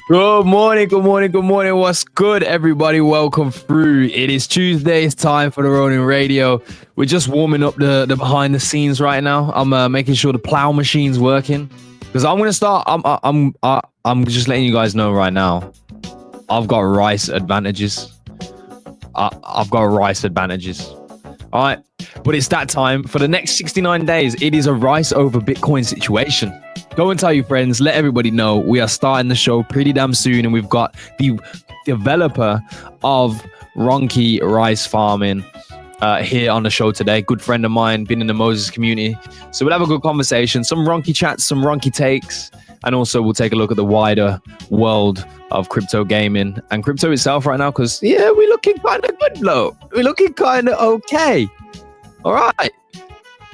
Good morning, good morning, good morning. What's good, everybody? Welcome through. It is Tuesday. It's time for the Ronin Radio. We're just warming up the behind the scenes right now. I'm making sure the plow machine's working because I'm gonna start. I'm just letting you guys know right now. I've got rice advantages. I've got rice advantages. All right, but it's that time for the next 69 days. It is a rice over Bitcoin situation. Go and tell your friends, let everybody know we are starting the show pretty damn soon, and we've got the developer of Ronki Rice Farming here on the show today. Good friend of mine, been in the Moses community. So we'll have a good conversation, some Ronki chats, some Ronki takes, and also we'll take a look at the wider world of crypto gaming and crypto itself right now, because, yeah, we're looking kind of good, blow. We're looking kind of okay. All right.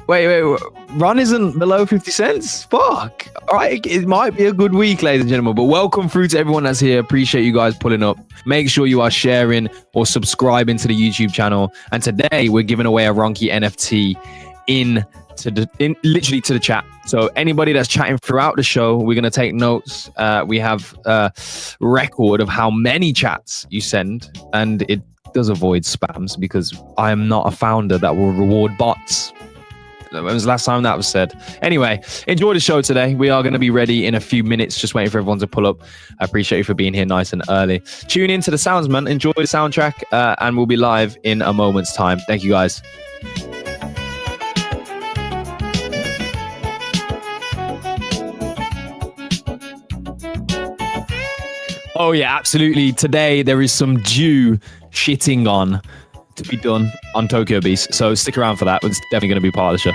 Wait. Ron isn't below 50 cents? Fuck. All right. It might be a good week, ladies and gentlemen. But welcome through to everyone that's here. Appreciate you guys pulling up. Make sure you are sharing or subscribing to the YouTube channel. And today we're giving away a Ronki NFT literally to the chat. So anybody that's chatting throughout the show, we're going to take notes. We have a record of how many chats you send. And it does avoid spams because I am not a founder that will reward bots. When was the last time that was said? Anyway, enjoy the show today. We are going to be ready in a few minutes. Just waiting for everyone to pull up. I appreciate you for being here nice and early. Tune in to the sounds, man. Enjoy the soundtrack, and we'll be live in a moment's time. Thank you, guys. Oh, yeah, absolutely. Today, there is some due shitting on to be done on Tokyo Beast, so stick around for that. It's definitely going to be part of the show.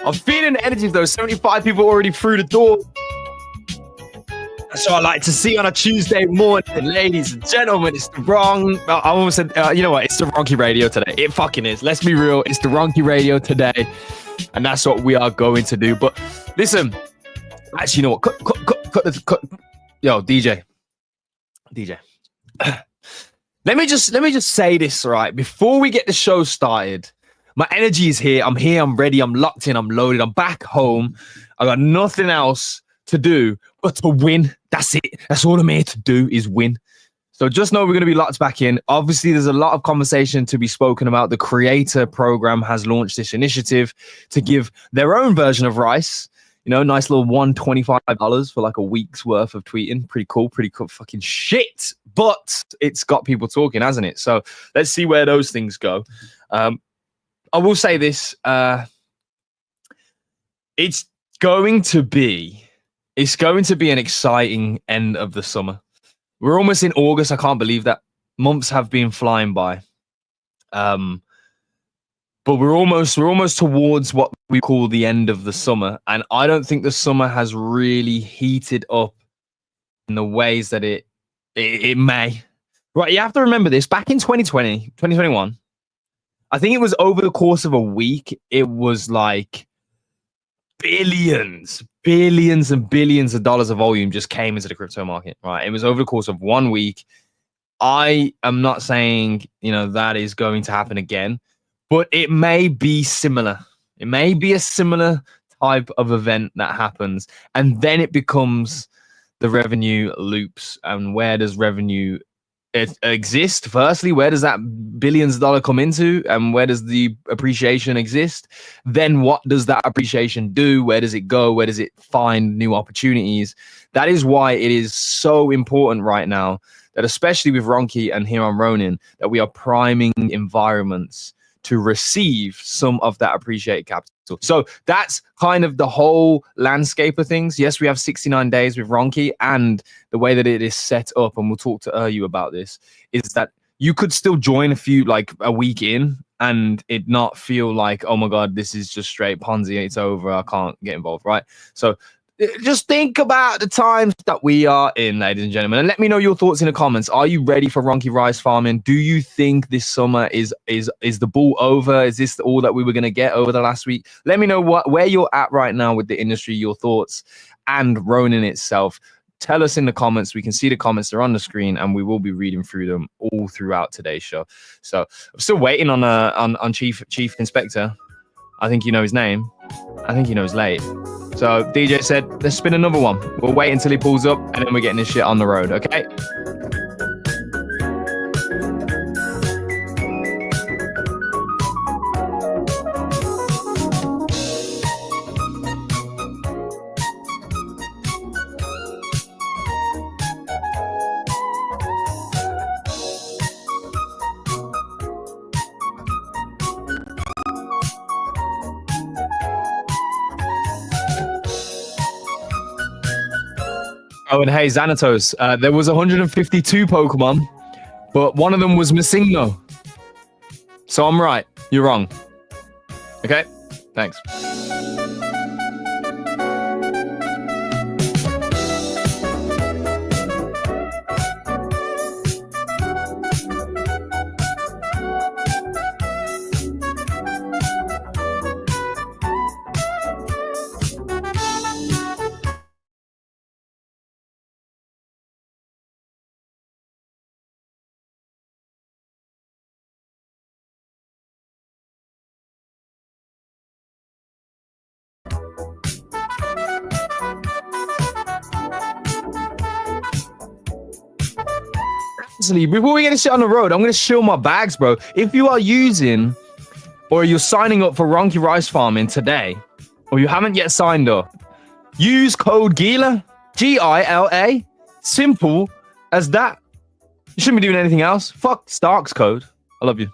I'm feeling the energy though. 75 people already through the door. That's what I like to see on a Tuesday morning, ladies and gentlemen. It's the wrong. I almost said, you know what? It's the Ronki Radio today. It fucking is. Let's be real. It's the Ronki Radio today, and that's what we are going to do. But listen, actually, you know what? Cut. Yo, DJ. Let me just say this right before we get the show started. My energy is here. I'm here. I'm ready. I'm locked in. I'm loaded. I'm back home. I got nothing else to do but to win. That's it. That's all I'm here to do is win. So just know we're going to be locked back in. Obviously, there's a lot of conversation to be spoken about. The Creator Program has launched this initiative to give their own version of Rice. You know, nice little $125 for like a week's worth of tweeting. Pretty cool fucking shit. But it's got people talking, hasn't it? So let's see where those things go. I will say this, it's going to be an exciting end of the summer. We're almost in August. I can't believe that. Months have been flying by. But we're almost towards what we call the end of the summer. And I don't think the summer has really heated up in the ways that it may. Right, you have to remember this. Back in 2021, I think it was over the course of a week, it was like billions and billions of dollars of volume just came into the crypto market, right? It was over the course of 1 week. I am not saying, that is going to happen again, but it may be similar. It may be a similar type of event that happens. And then it becomes the revenue loops. And where does revenue exist? Firstly, where does that billions of dollars come into, and where does the appreciation exist? Then what does that appreciation do? Where does it go? Where does it find new opportunities? That is why it is so important right now that, especially with Ronki and here on Ronin, that we are priming environments to receive some of that appreciated capital. So that's kind of the whole landscape of things. Yes, we have 69 days with Ronki, and the way that it is set up, and we'll talk to you about this, is that you could still join a week in and it not feel like, oh my God, this is just straight Ponzi, it's over, I can't get involved, right? So just think about the times that we are in, ladies and gentlemen, and let me know your thoughts in the comments. Are you ready for Ronki rice farming? Do you think this summer is the ball over? Is this all that we were going to get over the last week? Let me know where you're at right now with the industry, your thoughts, and Ronin itself. Tell us in the comments. We can see the comments, they're on the screen, and we will be reading through them all throughout today's show. So I'm still waiting on Chief Inspector. I think you know his name. I think he knows late. So DJ said, let's spin another one. We'll wait until he pulls up, and then we're getting this shit on the road, okay? Oh, and hey, Xanatos, there was 152 Pokemon, but one of them was missing, though. So I'm right. You're wrong. Okay? Thanks. Before we get this shit on the road, I'm going to shill my bags, bro. If you are using or you're signing up for Ronki Rice Farming today, or you haven't yet signed up, use code GILA, G-I-L-A. Simple as that. You shouldn't be doing anything else. Fuck Stark's code. I love you.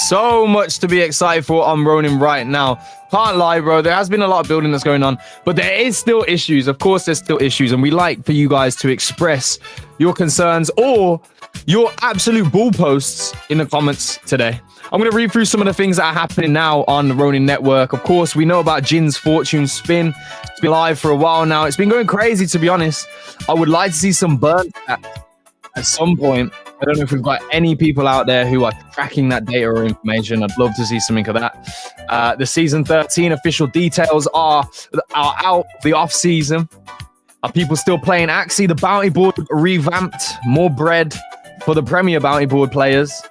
So much to be excited for on Ronin right now. Can't lie, bro. There has been a lot of building that's going on, but there is still issues. Of course, there's still issues, and we like for you guys to express your concerns or your absolute bull posts in the comments today. I'm going to read through some of the things that are happening now on the Ronin Network. Of course, we know about Jin's Fortune Spin. It's been live for a while now. It's been going crazy, to be honest. I would like to see some burn at some point. I don't know if we've got any people out there who are tracking that data or information. I'd love to see something of that. The season 13 official details are out, the off season. Are people still playing Axie? The bounty board revamped, more bread for the Premier bounty board players.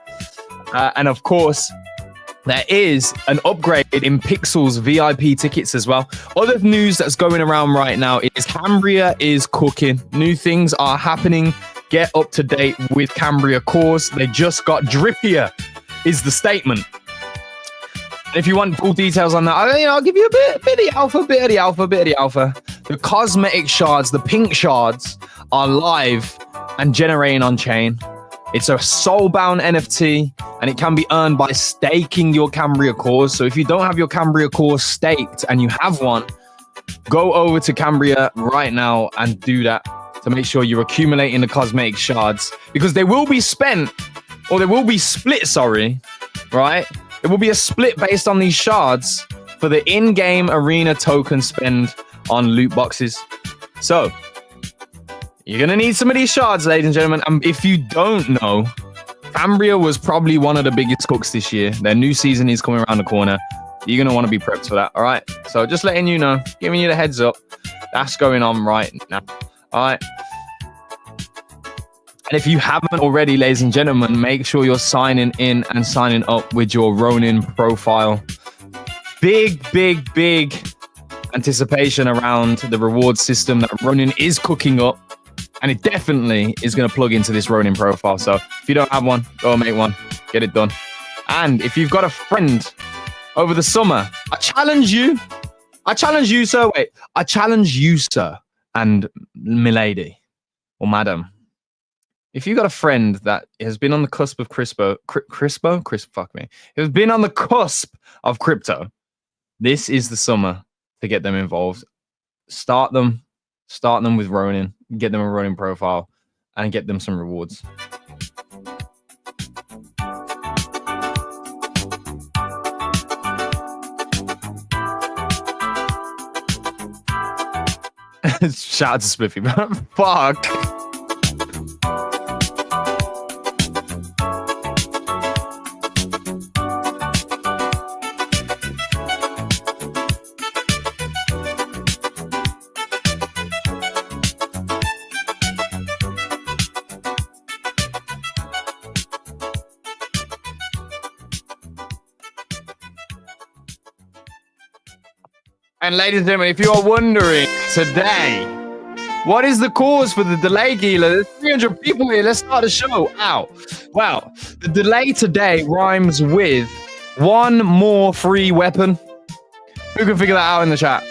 And of course, there is an upgrade in Pixel's VIP tickets as well. Other news that's going around right now is Cambria is cooking. New things are happening. Get up to date with Cambria cores. They just got drippier, is the statement. And if you want full details on that, I'll give you a bit of the alpha. The cosmetic shards, the pink shards, are live and generating on chain. It's a soulbound NFT, and it can be earned by staking your Cambria cores. So if you don't have your Cambria cores staked and you have one, go over to Cambria right now and do that, to make sure you're accumulating the cosmetic shards, because they will be spent, or they will be split, right? There will be a split based on these shards for the in-game arena token spend on loot boxes. So, You're going to need some of these shards, ladies and gentlemen. If you don't know, Cambria was probably one of the biggest cooks this year. Their new season is coming around the corner. You're going to want to be prepped for that, all right? So just letting you know, giving you the heads up. That's going on right now, all right? And if you haven't already, ladies and gentlemen, make sure you're signing in and signing up with your Ronin profile. Big anticipation around the reward system that Ronin is cooking up. And it definitely is going to plug into this Ronin profile. So if you don't have one, go make one. Get it done. And if you've got a friend over the summer, I challenge you, sir. Wait, I challenge you, sir, and milady or madam. If you got a friend that has been on the cusp of has been on the cusp of crypto, this is the summer to get them involved. Start them with Ronin, get them a Ronin profile, and get them some rewards. Shout out to Spiffy, man. Fuck. And ladies and gentlemen, if you are wondering today, what is the cause for the delay, Gila? There's 300 people here. Let's start the show. Ow. Well, the delay today rhymes with one more free weapon. Who can figure that out in the chat?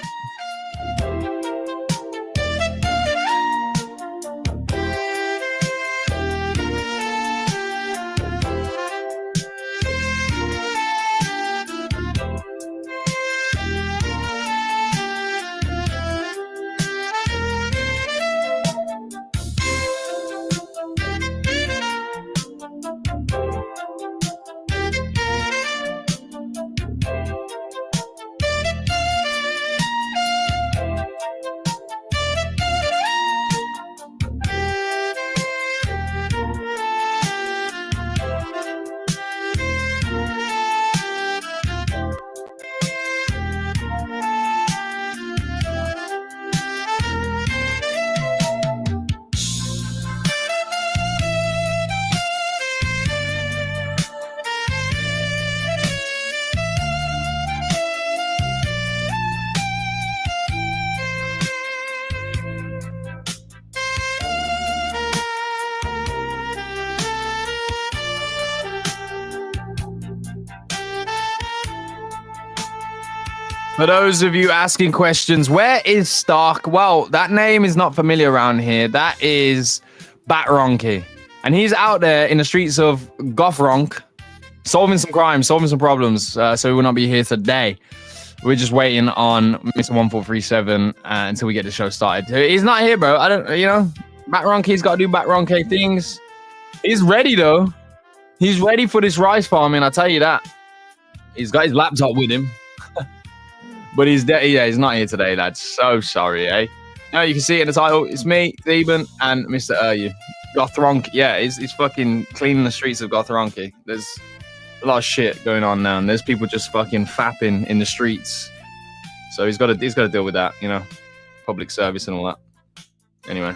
For those of you asking questions, where is Stark? Well, that name is not familiar around here. That is Batronky. And he's out there in the streets of Gothronk, solving some crimes, solving some problems. So he will not be here today. We're just waiting on Mr. 1437 until we get the show started. He's not here, bro. Batronky's got to do Batronky things. He's ready, though. He's ready for this rice farming, I'll tell you that. He's got his laptop with him. But he's not here today, lads. So sorry, eh? No, you can see it in the title. It's me, Theben, and Mr. Uryu. Gothronk, yeah, he's fucking cleaning the streets of Gothronky. There's a lot of shit going on now, and there's people just fucking fapping in the streets. So he's got to deal with that, you know, public service and all that. Anyway.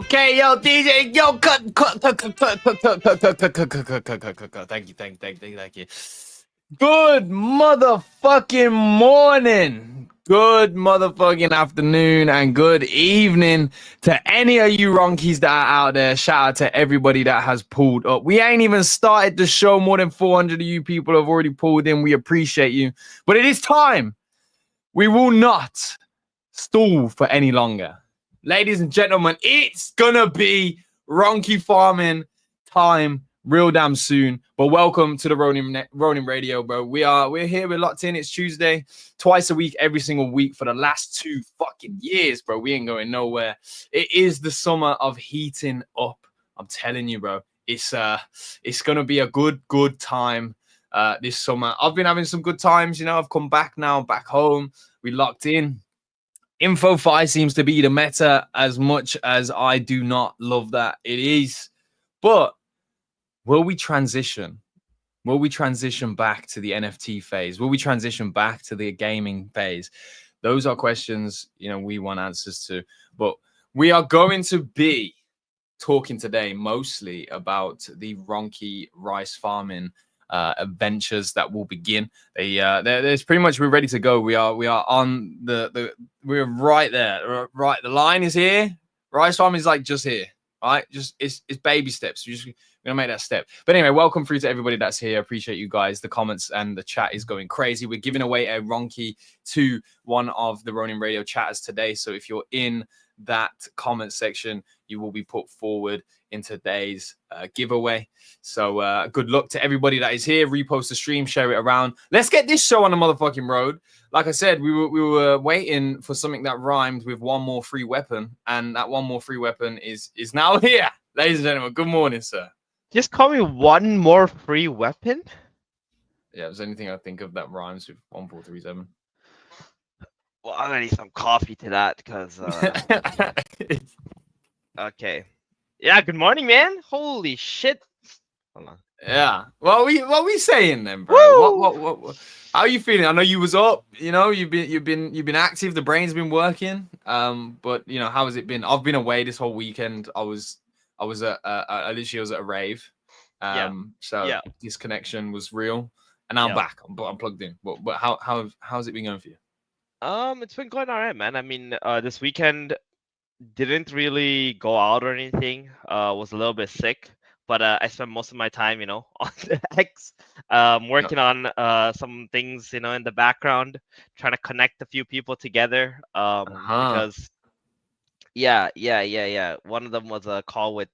Okay, yo, DJ, yo, cut. Thank you. Good motherfucking morning, good motherfucking afternoon, and good evening to any of you ronkies that are out there. Shout out to everybody that has pulled up. We ain't even started the show. More than 400 of you people have already pulled in. We appreciate you, but it is time. We will not stall for any longer. Ladies and gentlemen, it's gonna be Ronky farming time real damn soon. But welcome to the Ronin Radio, bro. We're here, we're locked in. It's Tuesday, twice a week, every single week for the last 2 fucking years, bro. We ain't going nowhere. It is the summer of heating up. I'm telling you, bro. It's gonna be a good time this summer. I've been having some good times, you know. I've come back now, back home. We locked in. Info 5 seems to be the meta, as much as I do not love that it is. But will we transition? Will we transition back to the NFT phase? Will we transition back to the gaming phase? Those are questions, you know, we want answers to. But we are going to be talking today mostly about the Ronky rice farming adventures that will begin. There's pretty much, we're ready to go. We are on we're right there. Right, the line is here. Rice farm is like just here. Right, just it's baby steps. We're gonna make that step. But anyway, welcome through to everybody that's here. Appreciate you guys. The comments and the chat is going crazy. We're giving away a Ronky to one of the Ronin Radio chatters today. So if you're in that comment section, you will be put forward in today's giveaway. So good luck to everybody that is here. Repost the stream, share it around. Let's get this show on the motherfucking road. Like I said, we were waiting for something that rhymed with one more free weapon, and that one more free weapon is now here. Ladies and gentlemen, good morning, sir. Just call me one more free weapon? Yeah, if there's anything I think of that rhymes with 1437. Well, I'm gonna need some coffee to that, because okay. Yeah, good morning, man. Holy shit. Hold on. Yeah. What we saying then, bro? What how are you feeling? I know you was up, you know, you've been active, the brain's been working. But you know, how has it been? I've been away this whole weekend. I was at I was at a rave. So disconnection was real. And now I'm back. I'm plugged in. But how's it been going for you? It's been going all right, man. I mean, this weekend didn't really go out or anything. Was a little bit sick, but I spent most of my time, you know, on the X, working on some things, you know, in the background, trying to connect a few people together. Because one of them was a call with,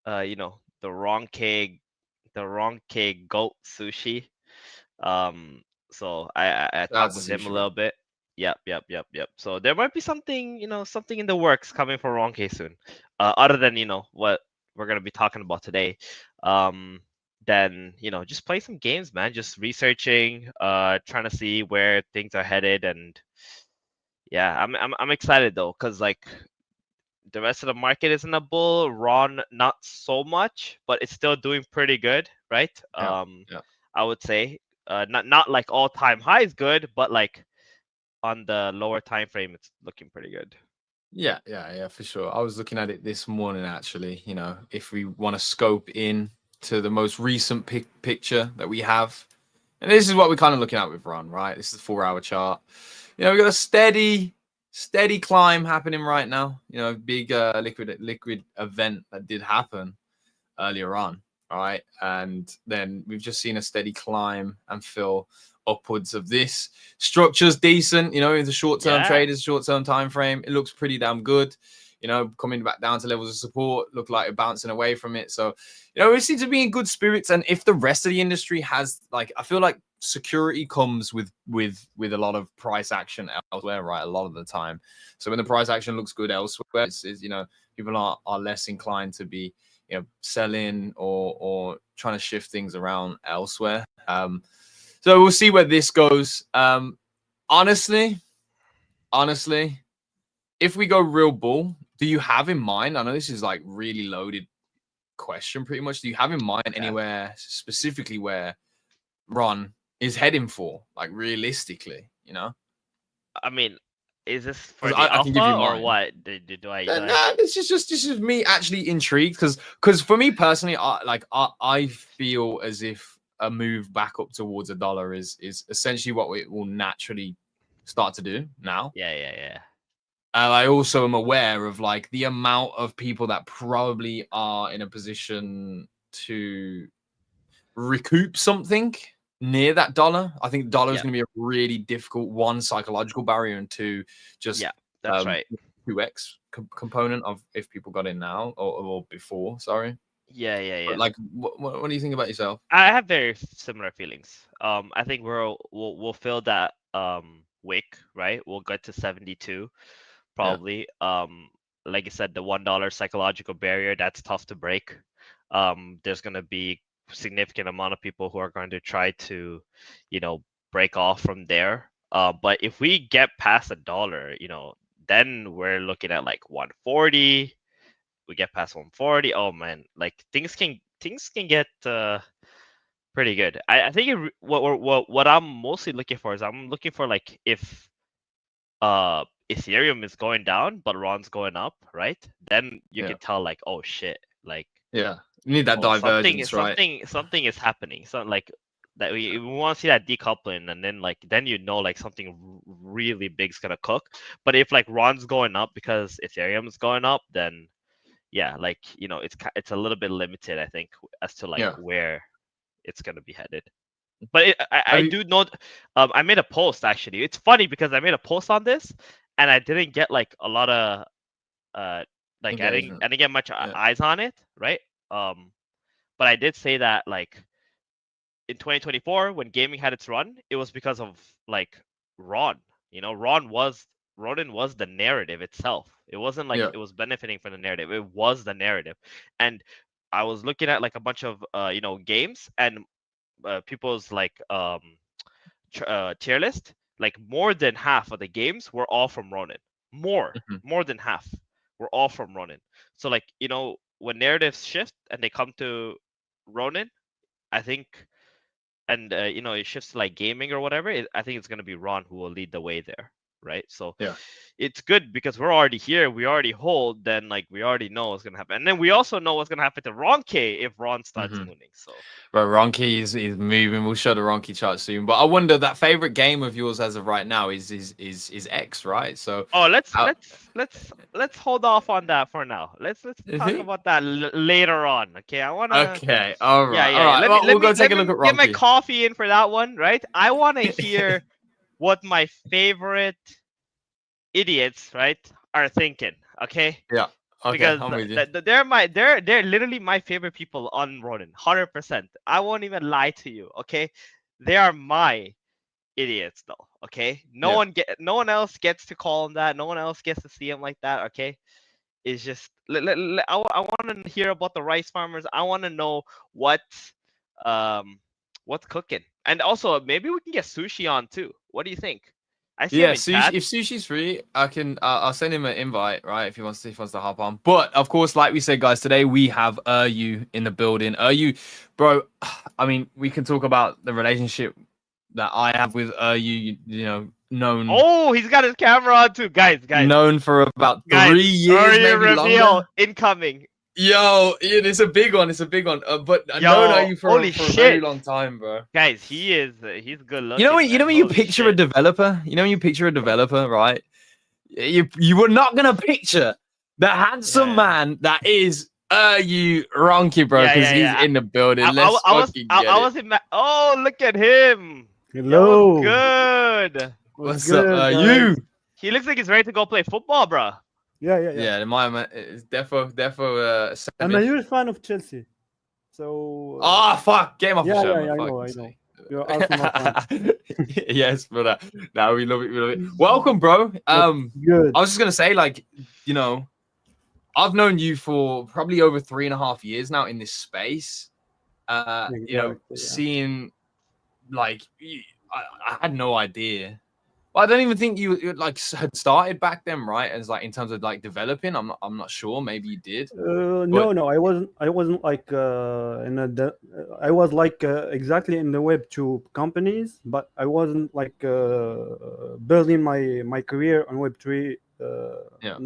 you know, the wrong cake goat sushi. So I talked with him a little bit. Yep. So there might be something, you know, something in the works coming for Ronke soon. Other than, you know, what we're gonna be talking about today. Then, you know, just play some games, man. Just researching, trying to see where things are headed, and yeah, I'm excited though, because like the rest of the market is in a bull. Ron, not so much, but it's still doing pretty good, right? I would say, not like all-time highs good, but like on the lower time frame, it's looking pretty good. Yeah, for sure. I was looking at it this morning, actually. You know, if we want to scope in to the most recent picture that we have, and this is what we're kind of looking at with Ron, right? This is the 4-hour chart. You know, we've got a steady climb happening right now. You know, big liquid event that did happen earlier on, all right? And then we've just seen a steady climb and fill upwards of this. Structure's decent, you know, in the short-term traders, short-term time frame. It looks pretty damn good. You know, coming back down to levels of support, look like it's bouncing away from it. So, you know, we seem to be in good spirits. And if the rest of the industry has, like, I feel like security comes with a lot of price action elsewhere, right? A lot of the time. So when the price action looks good elsewhere, it's you know, people are less inclined to be, you know, selling or trying to shift things around elsewhere. So we'll see where this goes. Honestly, if we go real bull, do you have in mind? I know this is like really loaded question, pretty much. Do you have in mind anywhere specifically where Ron is heading for, like realistically? You know, I mean, Is this for 'Cause the I can give you alpha or mine. what? Do I? Nah, this is me actually intrigued because for me personally, I feel as if a move back up towards $1 is essentially what it will naturally start to do now. Yeah. And I also am aware of like the amount of people that probably are in a position to recoup something near that dollar. I think dollar is Yeah. going to be a really difficult one psychological barrier, and two just Yeah. That's um right. 2x component of if people got in now or before. Sorry, but Yeah. like, what do you think about yourself? I have very similar feelings. I think we'll fill that wick, right? We'll get to 72 Yeah. probably. Like you said, the $1 psychological barrier, that's tough to break. There's gonna be significant amount of people who are going to try to, break off from there. But if we get past $1, then we're looking at like 140. We get past 140. Oh man, like things can get pretty good. I think what I'm mostly looking for is I'm looking for like if Ethereum is going down but Ron's going up, right? Then you Yeah. can tell like, oh shit, like, Yeah. You need that oh, something divergence, right? something is happening. So like that we want to see that decoupling, and then like something really big's gonna cook. But if like Ron's going up because Ethereum is going up, then yeah, like it's a little bit limited, I think, as to like Yeah. where it's gonna be headed. But I Have you- do know. I made a post actually. It's funny because I made a post on this, and I didn't get like a lot of like Engagement. I didn't get much Yeah. eyes on it, right? But I did say that like in 2024 when gaming had its run, it was because of like Ron. Ronin was the narrative itself. It wasn't like Yeah. it was benefiting from the narrative. It was the narrative, and I was looking at like a bunch of games and people's like tier list, like more than half of the games were all from Ronin. Mhm. More than half were all from Ronin. So like when narratives shift and they come to Ronin, I think, and it shifts to like gaming or whatever. I think it's gonna be Ron who will lead the way there, right? So Yeah. it's good because we're already here, we already hold, then like we already know what's gonna happen, and then we also know what's gonna happen to Ron K if Ron starts Mhm. mooning. So But Ronki is moving. We'll show the Ronki chart soon. But I wonder that favorite game of yours as of right now is X, right? So, oh, let's how let's let's let's hold off on that for now. Let's is talk he? about that later on. Okay, I wanna. Okay, all Yeah, right, yeah, all yeah. right. Well, we'll go take Let a look me at get my Ronki. coffee in for that one, right? I wanna hear what my favorite idiots, right, are thinking. Okay, Yeah. Okay, because I'm with you. they're literally my favorite people on Ronin, 100%. I won't even lie to you. Okay, they are my idiots though. Okay, Yeah. no one else gets to call them that. No one else gets to see them like that. Okay, it's just I want to hear about the rice farmers. I want to know um what's cooking, and also maybe we can get Sushi on too. What do you think? I see him Yeah, in chat. if Sushi's free, I can. I'll send him an invite, right? If he wants to hop on. But of course, like we said, guys, today we have you in the building. You, bro. I mean, we can talk about the relationship that I have with you know, Oh, he's got his camera on too, guys. known for about Guys, 3 years, earlier maybe reveal longer. incoming. Yo, it's a big one. It's a big one. But I've known Yo, you holy for a very shit. long time, bro. Guys, he's good looking, You man. know when you Holy picture a shit. developer. You know when you picture a developer, right? You were not gonna picture the handsome Yeah. man that is you Ronky, bro, because he's Yeah. in the building. I, Let's I was fucking I, get I it. was in oh, look at him. Yo, what's Hello. good? What's What's up, good, you? guys? He looks like he's ready to go play football, bro. Yeah. Yeah, my man is defo I'm a Semif. huge fan of Chelsea. So, Oh fuck, game off the yeah, show, yeah, man. yeah, Fuck I you know. say. You're Arsenal fan. Yes, brother. Now we love it. We love it. Welcome, bro. What's good? I was just gonna say, like, you know, I've known you for probably over 3.5 years now in this space. Exactly, yeah. Seeing like I had no idea Well, I don't even think you like had started back then, right? As like in terms of like developing, I'm not sure. Maybe you did, but No, I wasn't. I wasn't like I was like exactly in the Web two companies, but I wasn't like building my career on Web three yeah,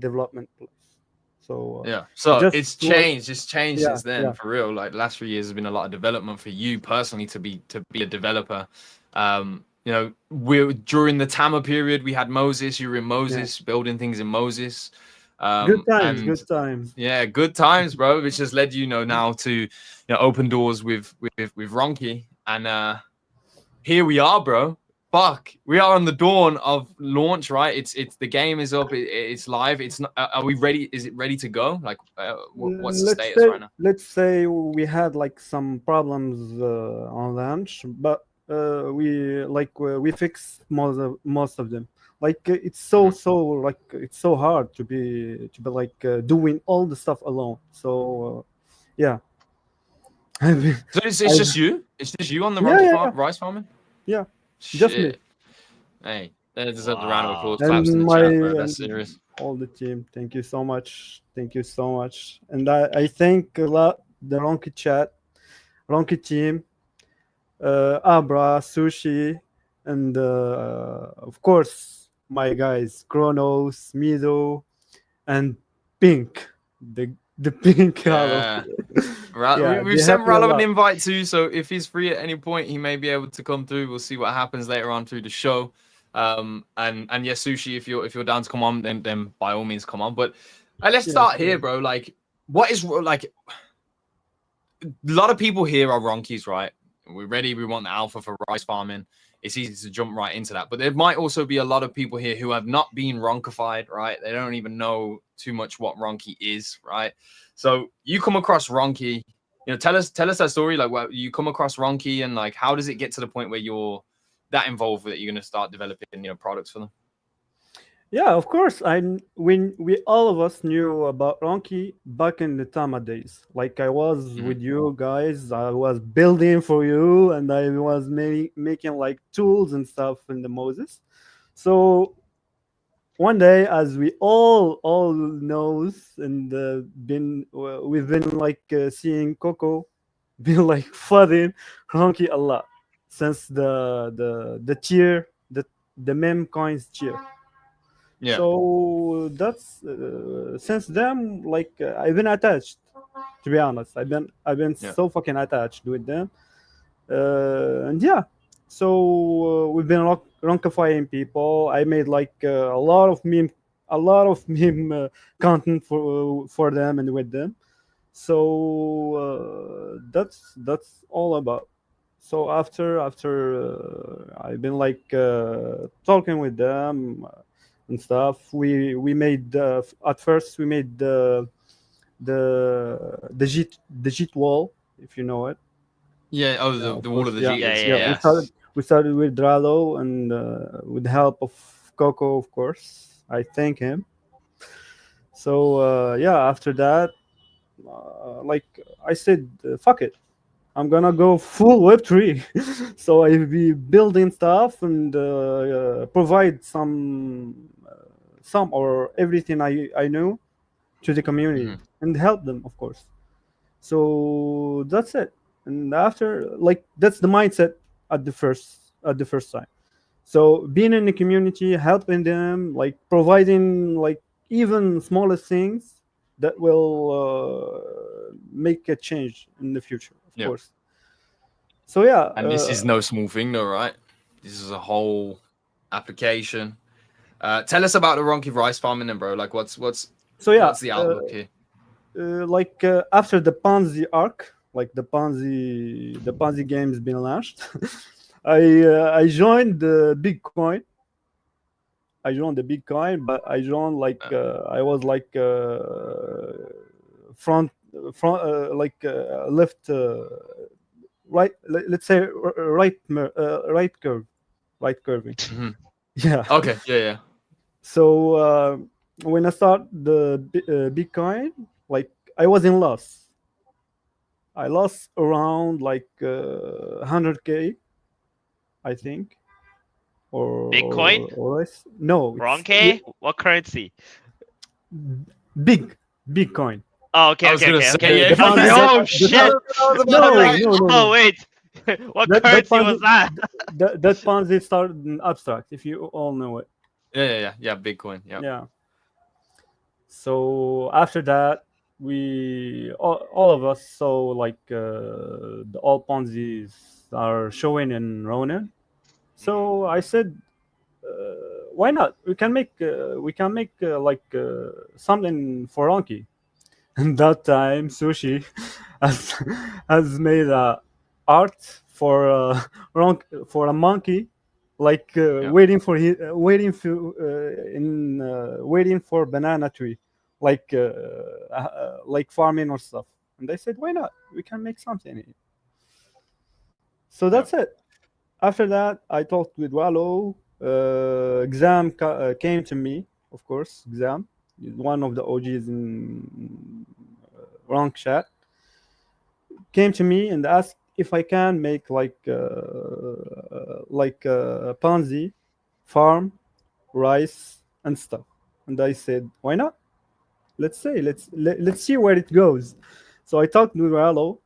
development place. So yeah. So just it's was changed. It's changed yeah since then, yeah for real. Like the last 3 years has been a lot of development for you personally to be a developer. We during the Tama period, we had Moses. You were in yeah. Moses, building things in Moses, Good times, and good times. yeah, good times, bro. Which has led now to open doors with Ronki, and here we are, bro. Fuck, we are on the dawn of launch, right? It's the game is up, it's live. It's not. Are we ready? Is it ready to go? Like, what's the status right now? Let's say we had like some problems on launch, but we fixed most of them. Like it's Mhm. like it's so hard to be like doing all the stuff alone. So yeah, I've been, So it's I've, just you. It's just you on the yeah yeah yeah rice farming. yeah, just me Shit. Hey, that deserves a round of applause. Wow. Claps in and the my chat, bro. That's and serious. all the team. Thank you so much. Thank you so much. And I thank a lot the Ronki chat, Ronki team, Abra, Sushi, and of course my guys Kronos, Mido, and Pink, the Pink Hollow. Yeah. Yeah, We've they helped sent me a Rallo an lot. invite too, so if he's free at any point, he may be able to come through. We'll see what happens later on through the show. And yeah, Sushi, if you're down to come on, then by all means come on. But let's Yeah, start here, sure. bro. Like, what is like a lot of people here are Ronkies, right? We're ready. We want the alpha for rice farming. It's easy to jump right into that. But there might also be a lot of people here who have not been Ronkified, right? They don't even know too much what Ronki is, right? So you come across Ronki, tell us that story. Like, what you come across Ronki, and like, how does it get to the point where you're that involved with it? You're going to start developing, products for them. Yeah, of course. When we all of us knew about Ronki back in the Tama days. Like I was Mm-hmm. with you guys, I was building for you, and I was making like tools and stuff in the Moses. So one day, as we all knows, and we've been like seeing Coco been like flooding Ronki a lot since the tier the meme coins tier. Yeah. So that's since then, like I've been attached. To be honest, I've been Yeah. so fucking attached with them, and yeah. So we've been ronkifying people. I made like a lot of meme content for them and with them. So that's all about. So after I've been like talking with them and stuff. We made at first we made the Jeet wall, if you know it. Yeah. Oh, Yeah, the of wall course. of the Yeah, Jeet Yeah, is. yeah, yeah. Yeah. We yeah. started we started with Dralo and with the help of Coco, of course. I thank him. So yeah, after that, like I said, fuck it. I'm gonna go full Web3. So I'll be building stuff and provide some or everything I know to the community Mm-hmm. and help them, of course. So that's it. And after, like, that's the mindset at the first time. So being in the community, helping them, like providing like even smallest things that will make a change in the future, of Yeah. course. So yeah, And this is no small thing, though, right? This is a whole application. Tell us about the Ronki rice farming, then, bro. Like, so yeah, what's the outlook here? like after the Ponzi arc, like the Ponzi game's been launched, I joined the Bitcoin. I joined the Bitcoin, but I joined like I was like front like left right. Let's say right curving. Mm-hmm. Yeah. Okay. Yeah. Yeah. So when I start the Bitcoin, like I was in loss. I lost around like 100K, I think. Bitcoin? or rice. No, it's Ronke? What currency? big Bitcoin. Oh, okay, I was okay, gonna okay, say, okay. yeah, I was like, that- oh that- shit! I was about I was No, like, no, no, oh no. wait, what That currency Ponzi, was that? that Ponzi started in abstract. If you all know it. yeah, Bitcoin. Yeah. Yeah. So after that, we all of us saw like the all Ponzi's are showing in Ronin. So I said, why not? We can make like something for Anki. And that time, Sushi has has made a art for for a monkey, like Yeah. waiting for banana tree, like farming or stuff. And I said, why not? We can make something. So that's it. After that, I talked with Wallo. Came to me, of course. Exam is one of the OGs in Rank Chat. Came to me and asked if I can make like a Ponzi farm, rice and stuff. And I said, why not? Let's see where it goes. So I talked with Rallo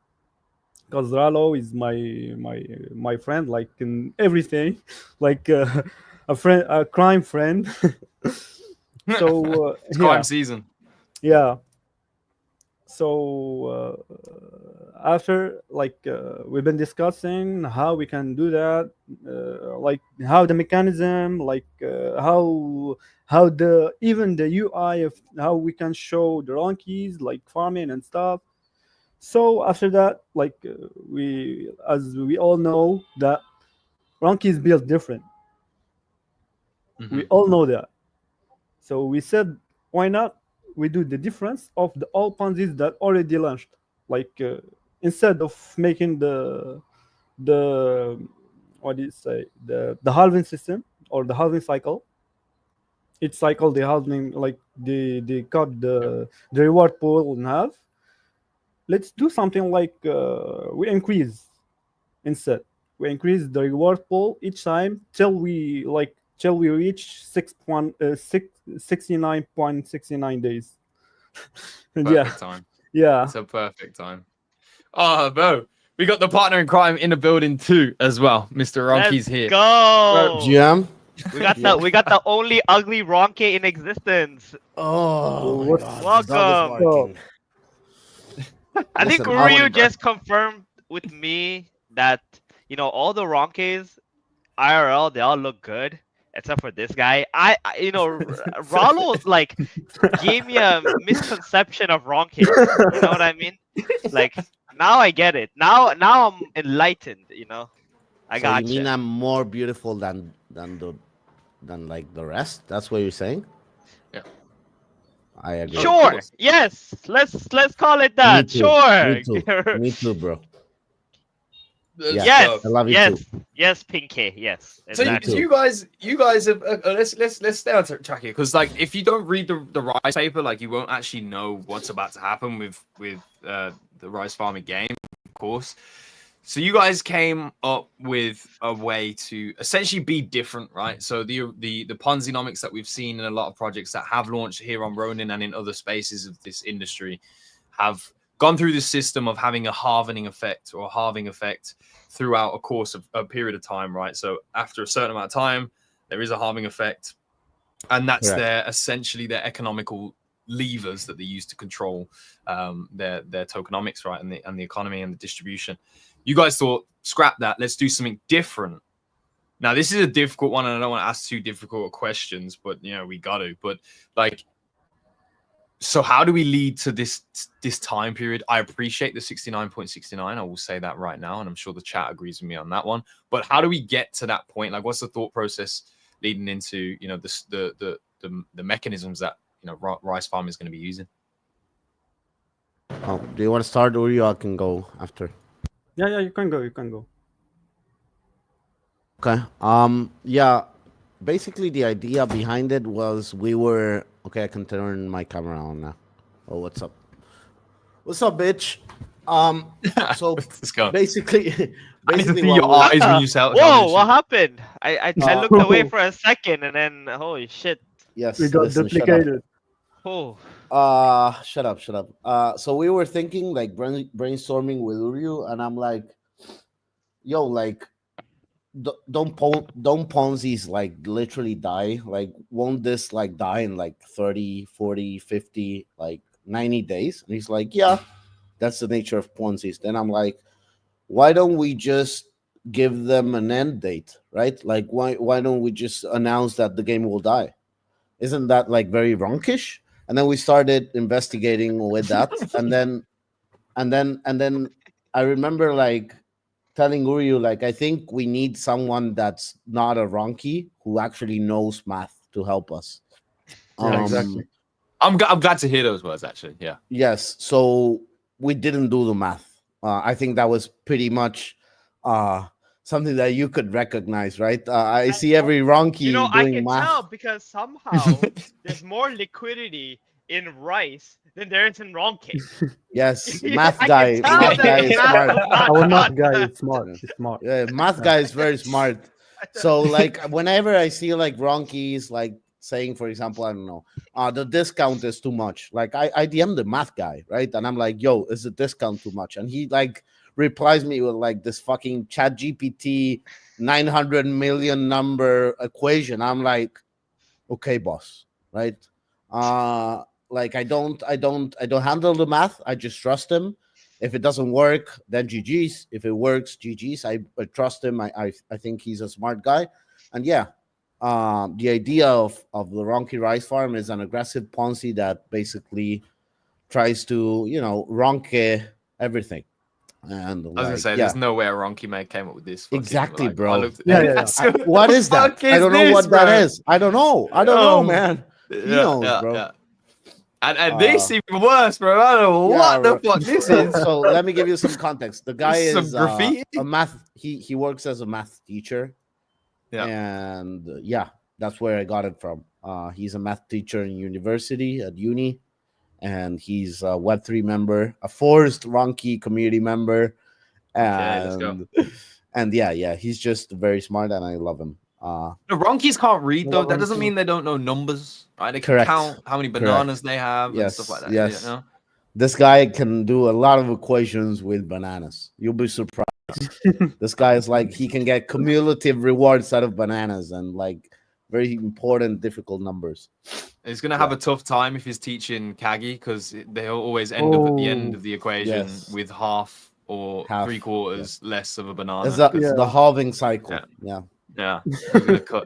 because Rallo is my friend, like in everything, like a crime friend. So It's crime season. yeah. So after we've been discussing how we can do that, like how the mechanism, how the even the UI of how we can show the wrong keys, like farming and stuff. So after that, as we all know that Ronki is built different. We all know that. So we said, why not we do the difference of the all Ponzi's that already launched? Like instead of making the what do you say, the halving system or the halving cycle, each cycle the halving, like they cut the reward pool in half. Let's do something like we increase instead. We increase the reward pool each time till we reach 69.69 days. And Perfect time. yeah. It's a perfect time. Oh, bro. We got the partner in crime in the building too, as well. Mr. Ronky's here. Go. GM. We got the only ugly Ronke in existence. Oh my What- God. The dog Welcome. is barking. I think Listen, Ryu just confirmed with me that all the Ronkes IRL they all look good except for this guy. Rollo like gave me a misconception of Ronke. You know what I mean? Like now I get it. Now I'm enlightened. I so got you mean you. I'm more beautiful than like the rest? That's what you're saying? Yeah. I agree. Sure. Yes. Let's call it that. too. Sure. Me too. Me too, bro. Yeah. Yes. I love you yes. too. Yes, Pinky. Yes. So Exactly. you guys have let's stay on track here, because like if you don't read the rice paper, like you won't actually know what's about to happen with the rice farming game, of course. So you guys came up with a way to essentially be different, right? So the Ponzinomics that we've seen in a lot of projects that have launched here on Ronin and in other spaces of this industry have gone through this system of having a halving effect throughout a course of a period of time, right? So after a certain amount of time, there is a halving effect, and that's essentially their economical levers that they use to control their tokenomics, right, and the economy and the distribution. You guys thought, scrap that, let's do something different. Now this is a difficult one, and I don't want to ask too difficult questions, but we got to. But like, so how do we lead to this time period? I appreciate the 69.69. I will say that right now, and I'm sure the chat agrees with me on that one. But how do we get to that point? Like, what's the thought process leading into the mechanisms that rice farm is going to be using? Oh, do you want to start, or you all can go after? Yeah, you can go. Okay. Yeah. Basically, the idea behind it was okay. I can turn my camera on now. Oh, what's up? What's up, bitch? So Let's go. basically, I need to basically, see your what eyes when you sell. Whoa, what happened? I Uh, looked away for a second and then holy shit. yes, we got listen, shut up. duplicated. Oh, Shut up. So we were thinking like brainstorming with Uryu, and I'm like, yo, like, don't Ponzi's like literally die? Like, won't this like die in like 30, 40, 50, like 90 days? And he's like, yeah, that's the nature of Ponzi's. Then I'm like, why don't we just give them an end date, right? Like, why don't we just announce that the game will die? Isn't that like very wronkish? And then we started investigating with that, and then I remember like telling Uryu, like, I think we need someone that's not a Ronki who actually knows math to help us. Yeah, exactly. I'm glad to hear those words. Actually, yeah. Yes. So we didn't do the math. I think that was pretty much something that you could recognize, right? I see every Ronki I doing can math. tell because somehow there's more liquidity in rice than there is in wrong cake. Yes, Yeah, math I guy. can tell Math that guy the is math smart. was not Our done. math guy is smart. He's smart. Yeah, math guy is very smart. So like whenever I see like Ronkies like saying, for example, I don't know, the discount is too much. Like I DM the math guy, right? And I'm like, yo, is the discount too much? And he like replies me with like this fucking chat GPT 900 million number equation. I'm like, okay, boss, right? Like I don't handle the math. I just trust him. If it doesn't work, then GG's. If it works, GG's. I trust him. I think he's a smart guy. And yeah, the idea of the Ronki Rice Farm is an aggressive Ponzi that basically tries to, Ronke everything. And I was gonna like, say, yeah, there's no way a Ronki man came up with this. Fucking, exactly, like, bro. I looked, Yeah, yeah, that's- What is that? fuck is I don't know this, what bro? that is. I don't know. I don't know, man. He Yeah, knows, yeah, bro. yeah. And this even worse, bro. I don't know Yeah, what the bro. fuck this So, is. so let me give you some context. The guy This is some is graffiti? a math. He works as a math teacher, Yeah. and yeah, that's where I got it from. He's a math teacher in university at uni, and he's a Web3 member, a forced Ronki community member, Okay, let's go. and yeah, he's just very smart, and I love him. The Ronkies can't read though. Well, That doesn't Ronki- mean they don't know numbers, right? They can Correct. count how many bananas they have and stuff like that. Yes. You know? This guy can do a lot of equations with bananas. You'll be surprised. This guy is like, he can get cumulative rewards out of bananas and like very important, difficult numbers. He's gonna have a tough time if he's teaching Kagi because they'll always end up at the end of the equation Yes. with half or Half, 3/4 less of a banana. It's 'cause- the halving cycle. Yeah. Yeah. Yeah,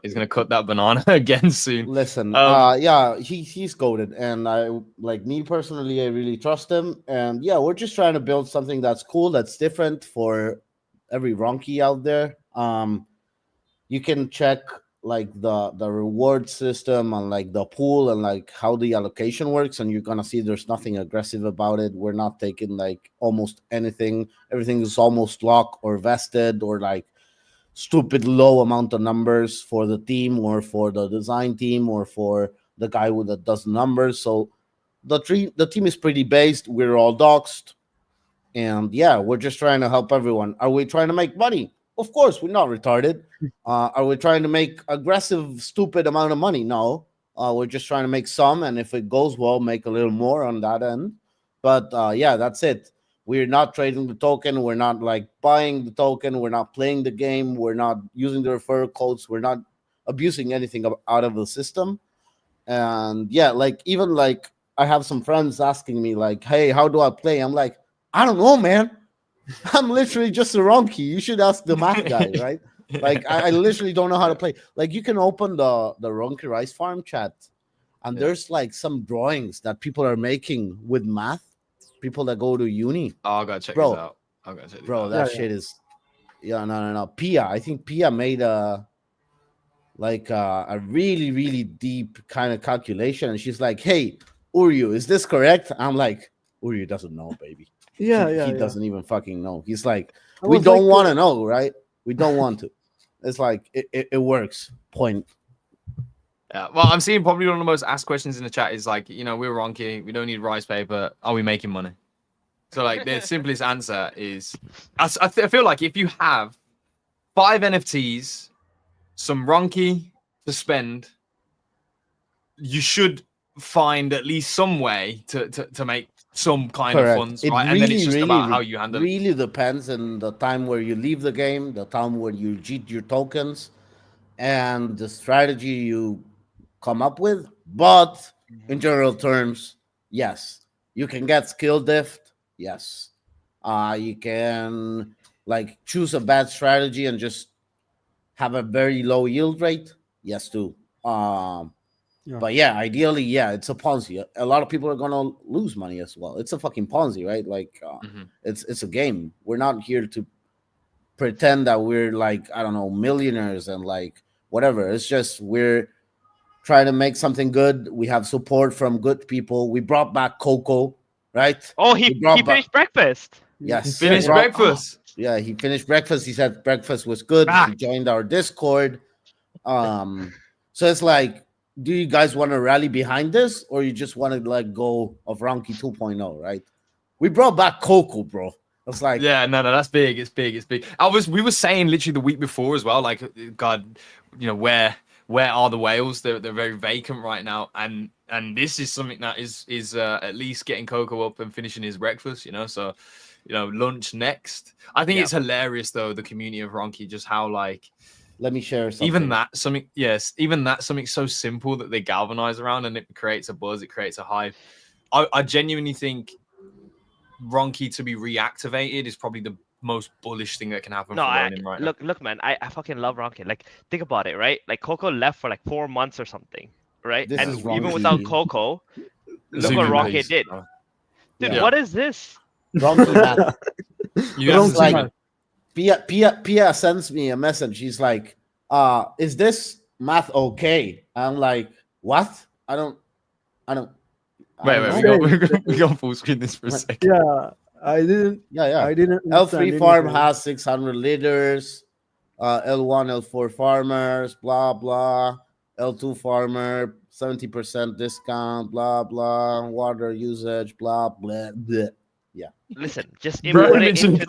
he's gonna cut that banana again soon. Listen, yeah, he's goated, and I like me personally, I really trust him. And yeah, we're just trying to build something that's cool, that's different for every Ronki out there. You can check like the reward system and like the pool and like how the allocation works, and you're gonna see there's nothing aggressive about it. We're not taking like almost anything. Everything is almost locked or vested or like stupid low amount of numbers for the team or for the design team or for the guy that does numbers. So the team is pretty based. We're all doxed, and yeah, we're just trying to help everyone. Are we trying to make money? Of course, we're not retarded. Are we trying to make aggressive, stupid amount of money? No. We're just trying to make some, and if it goes well, make a little more on that end. But yeah, that's it. We're not trading the token. We're not like buying the token. We're not playing the game. We're not using the referral codes. We're not abusing anything out of the system. And yeah, like even like I have some friends asking me like, "Hey, how do I play?" I'm like, "I don't know, man. I'm literally just a Ronki. You should ask the math guy, right?" Like I literally don't know how to play. Like you can open the Ronki Rice Farm chat, and there's like some drawings that people are making with math. People that go to uni. Oh, I gotta check Bro, this out. I gotta check this Bro, out. that shit is no. Pia, I think Pia made a really, really deep kind of calculation, and she's like, "Hey, Uryu, is this correct?" I'm like, Uryu doesn't know, baby. He doesn't even fucking know. He's like, we don't want to know, right? We don't want to. It's like it works. Point. Yeah, well, I'm seeing probably one of the most asked questions in the chat is like, we're Ronki, we don't need rice paper. Are we making money? So like the simplest answer is, I feel like if you have 5 NFTs, some Ronki to spend, you should find at least some way to make some kind of funds, right? And then it's just about how you handle it. Really depends on the time where you leave the game, the time where you cheat your tokens, and the strategy you come up with. But in general terms, yes, you can get skill dift. Yes, you can like choose a bad strategy and just have a very low yield rate. Yes, too. But yeah, ideally, yeah, it's a Ponzi. A lot of people are gonna lose money as well. It's a fucking Ponzi, right? Like, it's a game. We're not here to pretend that we're like, I don't know, millionaires and like whatever. It's just we're trying to make something good. We have support from good people. We brought back Coco, right? Oh, he finished breakfast. Yes, Finished breakfast. Yeah, he finished breakfast. He said breakfast was good. He joined our Discord. So it's like, do you guys want to rally behind this, or you just want to let go of Ronki 2.0, right? We brought back Coco, bro. It's like, yeah, no, that's big. It's big. We were saying literally the week before as well, like, God, where are the whales? They're very vacant right now, and this is something that is at least getting Coco up and finishing his breakfast, so lunch next. I think it's hilarious though, the community of Ronki, just how like, let me share something. Even that something so simple that they galvanize around, and it creates a buzz, it creates a hype. I genuinely think Ronki to be reactivated is probably the most bullish thing that can happen for Ronin right now. Look, man, I fucking love Ronki. Like, think about it, right? Like, Coco left for like 4 months or something, right? This and is even Ronki. Without Coco, look what Ronki did. Dude, what is this? Ronki math. It's like Pia sends me a message. She's like, is this math okay? I'm like, what? I don't Wait, we got full screen this for a second. Yeah, I didn't. Yeah. I didn't. L3 farm has 600 liters. L1, L4 farmers, blah blah. L2 farmer, 70% discount, blah blah. Water usage, blah blah blah. Yeah. Listen, just input it into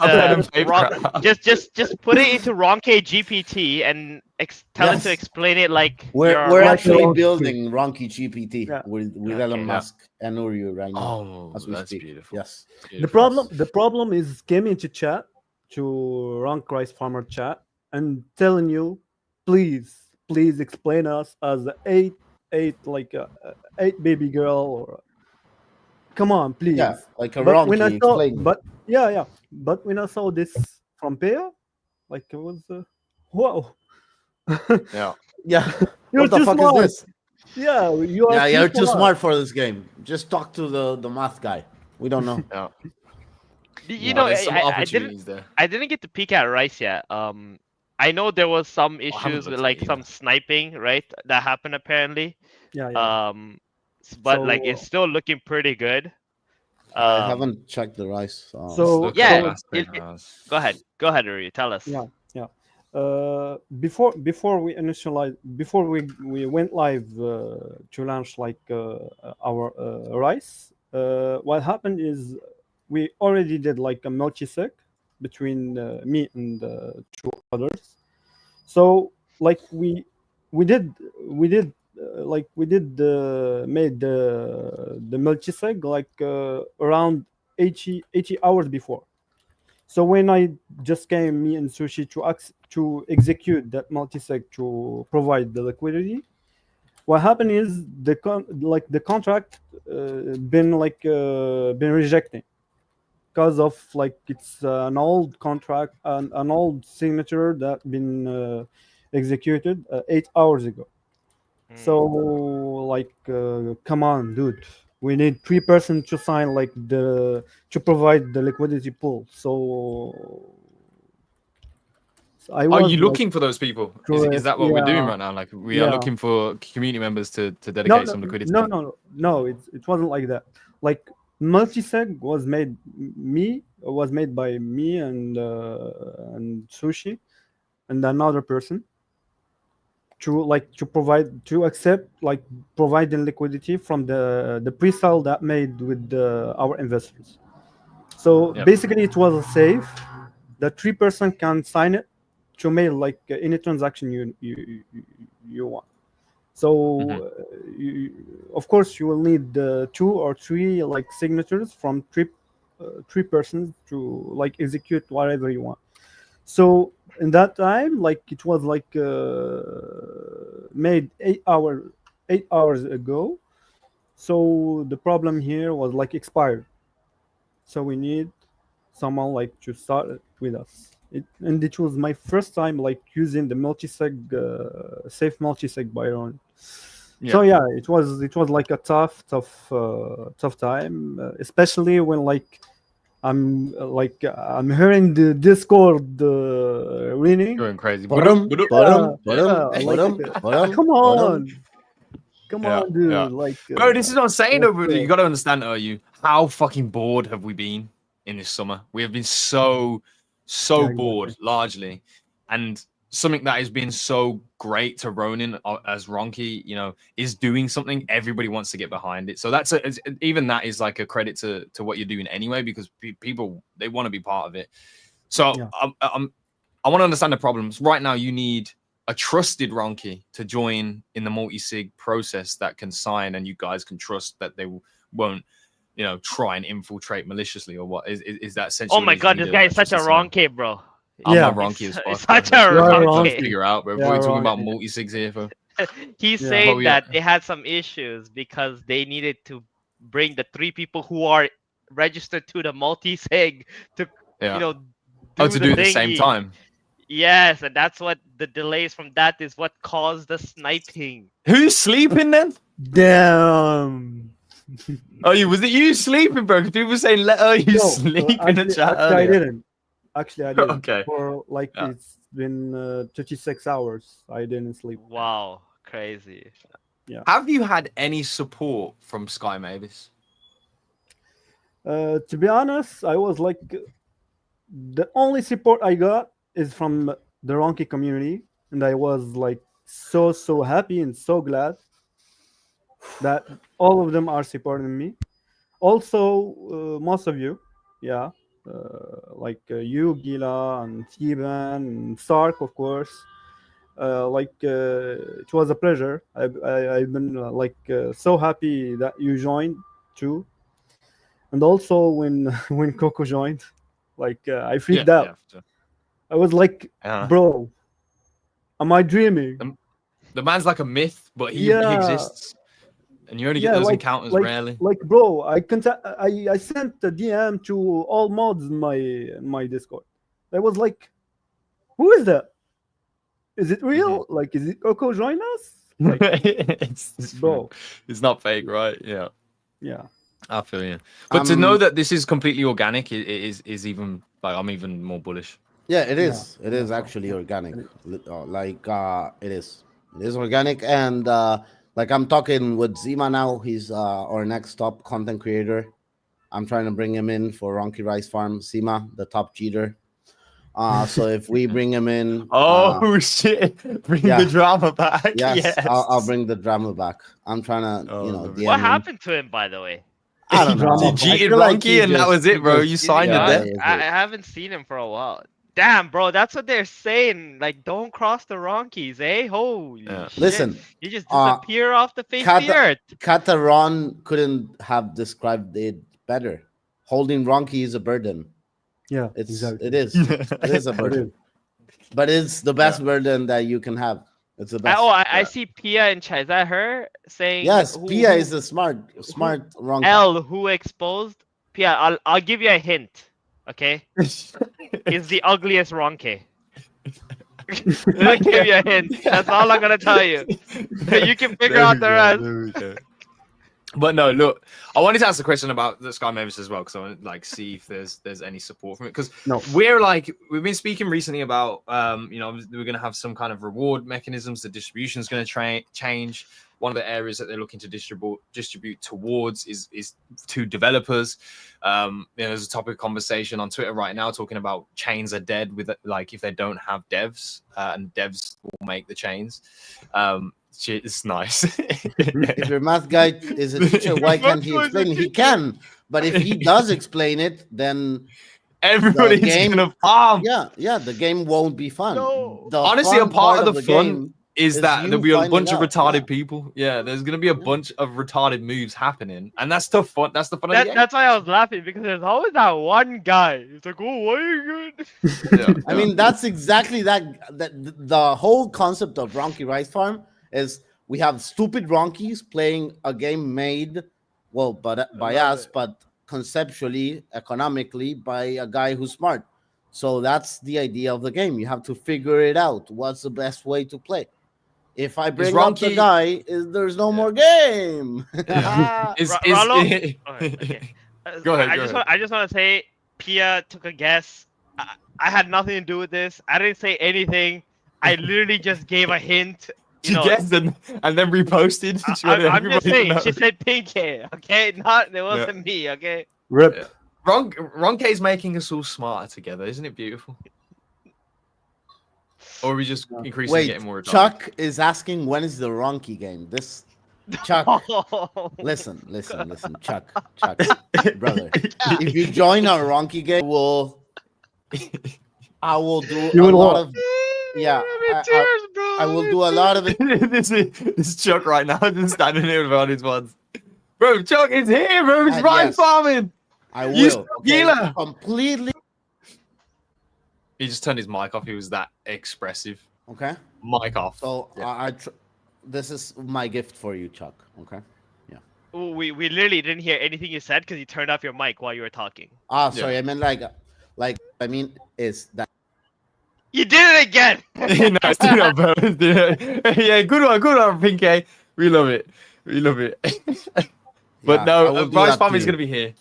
just put it into Ronki GPT and tell it to explain it like we're actually building Ronki GPT with Elon Musk and Uru right now. Oh, that's beautiful. Yes. Beautiful. The problem is came into chat to Rank Rice Farmer chat and telling you, please explain us as eight baby girl or. Come on, please. Yeah, like a Ronki. But when I saw this from Pea, like it was wow. Yeah. You're what the fuck smart. is this? Yeah, you're too smart for this game. Just talk to the math guy. We don't know. I didn't get to peek at Rice yet. I know there was some issues with like some sniping, right? That happened apparently. Yeah. But like it's still looking pretty good. I haven't checked the Rice. Go ahead, Uri, tell us. Yeah. Before we went live to launch like our Rice, what happened is we already did like a multi-sig between me and 2 others. So like we did made the multi-sig like around 80 hours before. So when I just came, me and Sushi, to execute that multi-sig to provide the liquidity, what happened is the contract been rejected because of like it's an old contract, an old signature that been executed 8 hours ago. So like come on, dude, we need 3% to sign like to provide the liquidity pool. So are you looking for those people? Is that what we're doing right now? Like we are looking for community members to dedicate some liquidity. No, it wasn't like that. Like multi-sig was made by me and Sushi and another person to accept like providing liquidity from the pre-sale that made with our investors. So basically, it was a safe. The 3% can sign it to make like any transaction you want. So of course you will need 2 or 3 like signatures from 3 persons to like execute whatever you want. So in that time, like it was like made 8 hours ago. So the problem here was like expired. So we need someone like to start it with us. And it was my first time like using the multi-sig safe multi-sig by Ronin. So yeah, it was like a tough time, especially when like I'm hearing the Discord ringing. Going crazy. Come on, dude. Like, bro, this is what I'm saying, though. You got to understand, how fucking bored have we been in this summer? We have been so bored, largely, and something that has been so great to Ronin as Ronki, is doing something everybody wants to get behind it. So that's even that is like a credit to what you're doing anyway, because people, they want to be part of it. So I want to understand the problems right now. You need a trusted Ronki to join in the multi-sig process that can sign, and you guys can trust that they won't, try and infiltrate maliciously, or what is that essentially? Oh my god, this guy is such a Ronki, bro. I'm a Ronki as fuck. Such a Ronki. Figure out, bro. We're talking about multi-sigs here, bro. He's saying that they had some issues because they needed to bring the 3 people who are registered to the multi-sig to, to do it at the same time. Yes, and that's what the delays from that is what caused the sniping. Who's sleeping then? Damn. Was it you sleeping, bro? Because people were saying, let you sleep in the chat I didn't. Actually, I didn't. Okay. For like it's been 36 hours. I didn't sleep. Wow, crazy. Yeah. Have you had any support from Sky Mavis? To be honest, I was like, the only support I got is from the Ronki community, and I was like so happy and so glad that all of them are supporting me. Also, most of you, like you, Gila, and Steven, and Stark, of course. It was a pleasure. I've been so happy that you joined too, and also when Coco joined, I freaked out. I was like, bro, am I dreaming? The man's like a myth, but he exists. And you only get those encounters rarely. Like, bro, I sent a DM to all mods in my Discord. I was like, who is that? Is it real? Like, is it Coco join us? Like, bro, it's not fake, right? Yeah. Yeah. I feel you. But to know that this is completely organic is even like, I'm even more bullish. Yeah, it is. Yeah. It is actually organic. It is organic, and I'm talking with Zima now. He's our next top content creator. I'm trying to bring him in for Ronki Rice Farm. Zima, the top cheater. So if we bring him in, shit, bring the drama back. Yes. I'll bring the drama back. I'm trying to, DM what happened to him, by the way? I don't know. He cheated Ronki, and that was it, bro. You signed it. I haven't seen him for a while. Damn, bro, that's what they're saying. Like, don't cross the Ronkies, eh? Holy shit. Listen, you just disappear off the face of the earth. Kataron couldn't have described it better. Holding Ronki is a burden. Yeah, it is. It is a burden. But it's the best burden that you can have. It's the best. I see Pia in chat. Is that her saying? Yes, Pia is a smart Ronki. L who exposed Pia. I'll give you a hint. Okay, is the ugliest Ronki. I'll give you a hint. That's all I'm gonna tell you. You can figure out the rest. But no, look, I wanted to ask a question about the Sky Mavis as well, because I want to see if there's any support from it. Because we've been speaking recently about we're gonna have some kind of reward mechanisms. The distribution is gonna change. One of the areas that they're looking to distribute towards is to developers. There's a topic of conversation on Twitter right now talking about chains are dead with if they don't have devs, and devs will make the chains. Shit, it's nice. If your math guy is a teacher, why can't he explain? He can, But if he does explain it, then everybody's gonna farm. Yeah, the game won't be fun. No. Honestly, a part of the fun is that there'll be a bunch of retarded people. Yeah, there's gonna be a bunch of retarded moves happening, and that's the fun. That's the fun of the game. That's why I was laughing, because there's always that one guy. He's like, "Oh, why are you good?" I mean, that's exactly that. The whole concept of Ronki Rice Farm is we have stupid Ronkies playing a game made, well, but by us, but conceptually, economically, by a guy who's smart. So that's the idea of the game. You have to figure it out. What's the best way to play? If I bring up the guy, there's no more game. Rollo? Okay. Go ahead. I just want to say, Pia took a guess. I had nothing to do with this. I didn't say anything. I literally just gave a hint. She guessed and then reposted. I'm just saying, she said pink hair. Okay, it wasn't me. Okay. Rip. Yeah. Ronke's making us all smarter together, isn't it beautiful? Or are we just increasingly getting more retarded? Chuck is asking when is the Ronki game. This Chuck, listen, Chuck, brother. If you join our Ronki game, I will do a lot of. Yeah, I will do a lot of it. this is Chuck right now, just standing here with all his ones. Bro, Chuck is here, bro. He's rice farming. I will. Completely. He just turned his mic off. He was that expressive. Okay. Mic off. So this is my gift for you, Chuck. Okay. Yeah. Ooh, we literally didn't hear anything you said because you turned off your mic while you were talking. Sorry. I meant I mean is that. You did it again. Nice, bro. Yeah, good one, Pinky. We love it. But no, Rice Farm is gonna be here.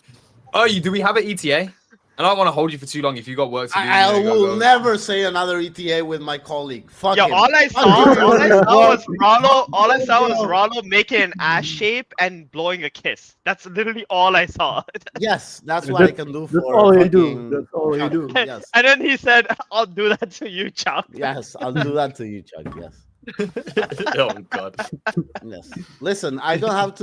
Oh, do we have an ETA? I don't want to hold you for too long if you got work to do. I will never say another ETA with my colleague. Fuck him. All I saw was Rollo making an ass shape and blowing a kiss. That's literally all I saw. Yes, that's what I can do for. That's all he do. That's all he do. Yes. And then he said, "I'll do that to you, Chuck." Yes, I'll do that to you, Chuck. Yes. Oh God. Yes. Listen, I don't have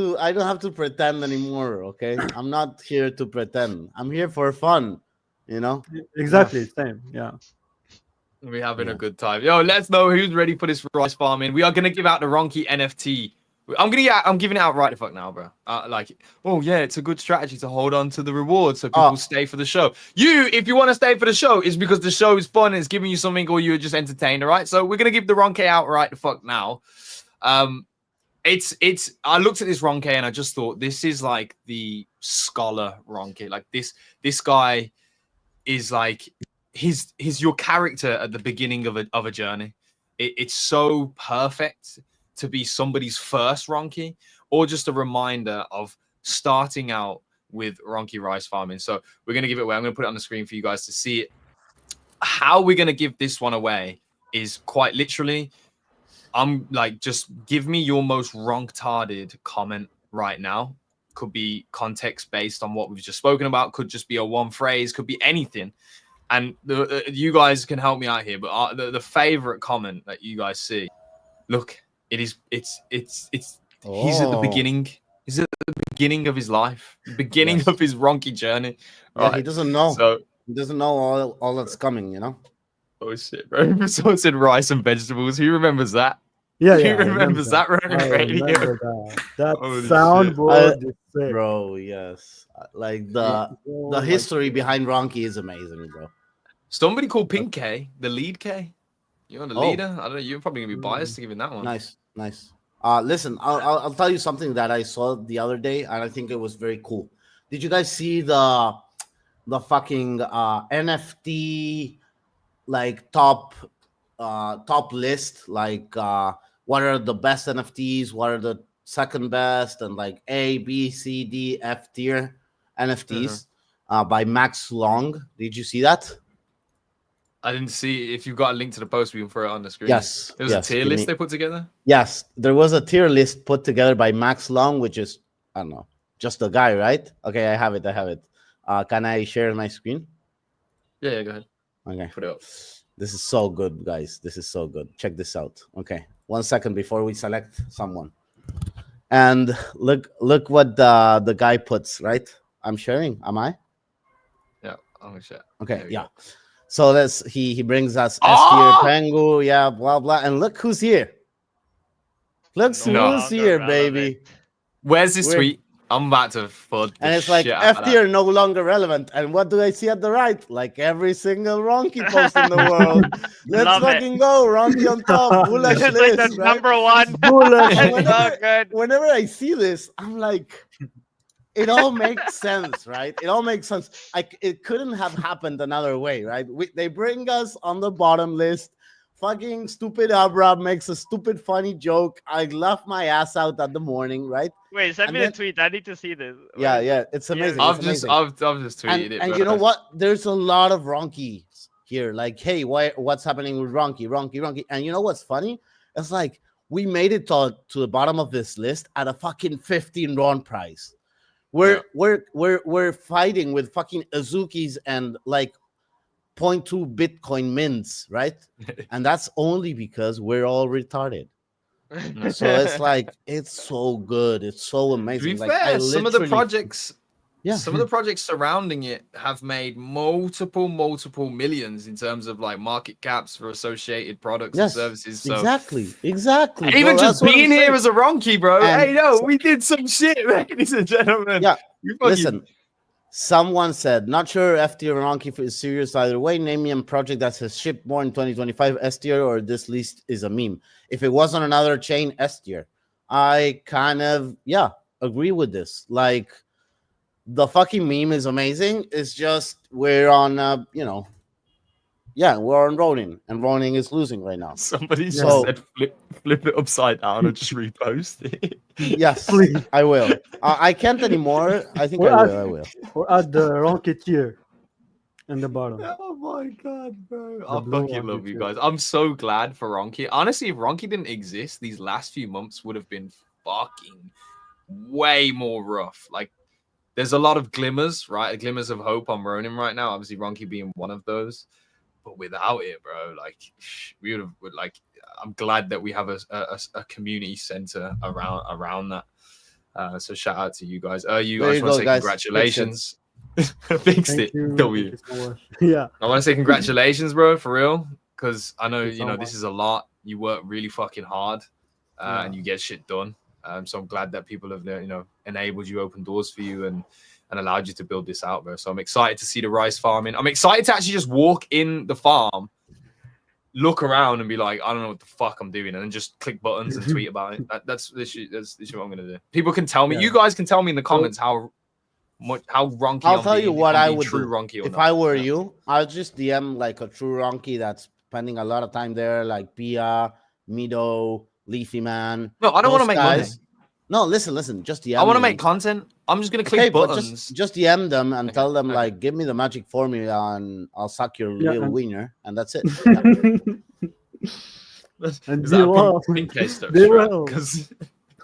to pretend anymore, okay? I'm not here to pretend. I'm here for fun, you know? Exactly, same. Yeah. We're having a good time. Yo, let's know who's ready for this rice farming. We are gonna give out the Ronki NFT. I'm giving it out right the fuck now, bro. It's a good strategy to hold on to the reward so people stay for the show. If you want to stay for the show, it's because the show is fun and it's giving you something, or you're just entertained, all right? So we're gonna give the Ronke out right the fuck now. I looked at this Ronke and I just thought this is like the scholar Ronke. Like this guy is like he's your character at the beginning of a journey. It's so perfect to be somebody's first Ronki, or just a reminder of starting out with Ronki rice farming. So we're going to give it away. I'm going to put it on the screen for you guys to see it. How we're going to give this one away is quite literally, I'm like, just give me your most wrong-tarded comment right now. Could be context based on what we've just spoken about. Could just be a one phrase. Could be anything. And you guys can help me out here. But the favorite comment that you guys see, look, it's he's at the beginning. He's at the beginning of his life, beginning of his Ronki journey. Yeah, he doesn't know. So he doesn't know all that's coming, you know. Oh shit, bro! Someone said rice and vegetables. Who remembers that? Yeah, Who remembers that? Radio? That soundboard, bro. Yes, like the history behind Ronki is amazing, bro. Somebody called Pink K, the lead K. You're the leader. I don't know. You're probably gonna be biased to giving that one. Nice. Listen, I'll tell you something that I saw the other day, and I think it was very cool. Did you guys see the fucking NFT like top list? Like what are the best NFTs? What are the second best? And like A, B, C, D, F tier NFTs by Max Long. Did you see that? I didn't see. If you've got a link to the post, we can throw it on the screen. Yes. There was a tier list they put together? Yes. There was a tier list put together by Max Long, which is, I don't know, just a guy, right? Okay, I have it. Can I share my screen? Yeah, go ahead. Okay. Put it up. This is so good, guys. This is so good. Check this out. Okay. 1 second before we select someone. And look what the guy puts, right? I'm sharing. Am I? Yeah, I'm gonna share. Okay, yeah. So he brings us S tier Pengu, yeah, blah blah, and look who's here. Look who's here, baby. Where's this tweet? I'm about to fud. And it's like F tier no longer relevant. And what do I see at the right? Like every single Ronky post in the world. Let's fucking go, Ronky on top. Bullish It's list, like the right? number one. Whenever I see this, I'm like, it all makes sense, right? It all makes sense. It couldn't have happened another way, right? They bring us on the bottom list. Fucking stupid Abra makes a stupid funny joke. I laugh my ass out at the morning, right? Wait, send me the tweet. I need to see this. Yeah, it's amazing. I've just tweeted it. And you know what? There's a lot of Ronkies here. Like, hey, what's happening with Ronky? And you know what's funny? It's like we made it to the bottom of this list at a fucking 15 Ron price. We're fighting with fucking Azukis and like 0.2 Bitcoin mints, right? And that's only because we're all retarded. So it's like, it's so good. It's so amazing. To be like, fair, some of the projects surrounding it have made multiple millions in terms of like market caps for associated products and services. So exactly. Even bro, just being here as a Ronky, bro. And we did some shit, ladies and gentlemen. Yeah, listen. Someone said, not sure F tier or Ronky is serious either way. Name me a project that has shipped more in 2025, S tier, or this list is a meme. If it was on another chain, S tier. I kind of, agree with this. Like, the fucking meme is amazing. It's just we're on, we're on Ronin, and Ronin is losing right now. Somebody just said flip it upside down and just repost it. Yes, please. I will. I can't anymore. I think I will. Or add the Ronky tier in the bottom. Oh my god, bro. I fucking love you guys. I'm so glad for Ronky. Honestly, if Ronky didn't exist, these last few months would have been fucking way more rough. Like, there's a lot of glimmers, right? Glimmers of hope on Ronin right now. Obviously, Ronky being one of those. But without it, bro, like we would have, I'm glad that we have a community center around that. So shout out to you guys. I just want to say congratulations. Fixed it. W. Yeah. I want to say congratulations, bro, for real, because I know this is a lot. You work really fucking hard, and you get shit done. So I'm glad that people have enabled you, open doors for you, and allowed you to build this out, bro. So I'm excited to see the rice farming. I'm excited to actually just walk in the farm, look around, and be like, I don't know what the fuck I'm doing, and then just click buttons and tweet about it. That's what I'm gonna do. People can tell me. You guys can tell me in the comments how Ronky. I'll tell you what I would do. Ronky if I were you, I'll just DM like a true Ronky that's spending a lot of time there, like Pia, Mido, Leafy Man. No, I don't want to make money. No, listen. Just DM. I want to make content. I'm just gonna click buttons. Just DM them and tell them like, give me the magic formula and I'll suck your real wiener, and that's it. And they will.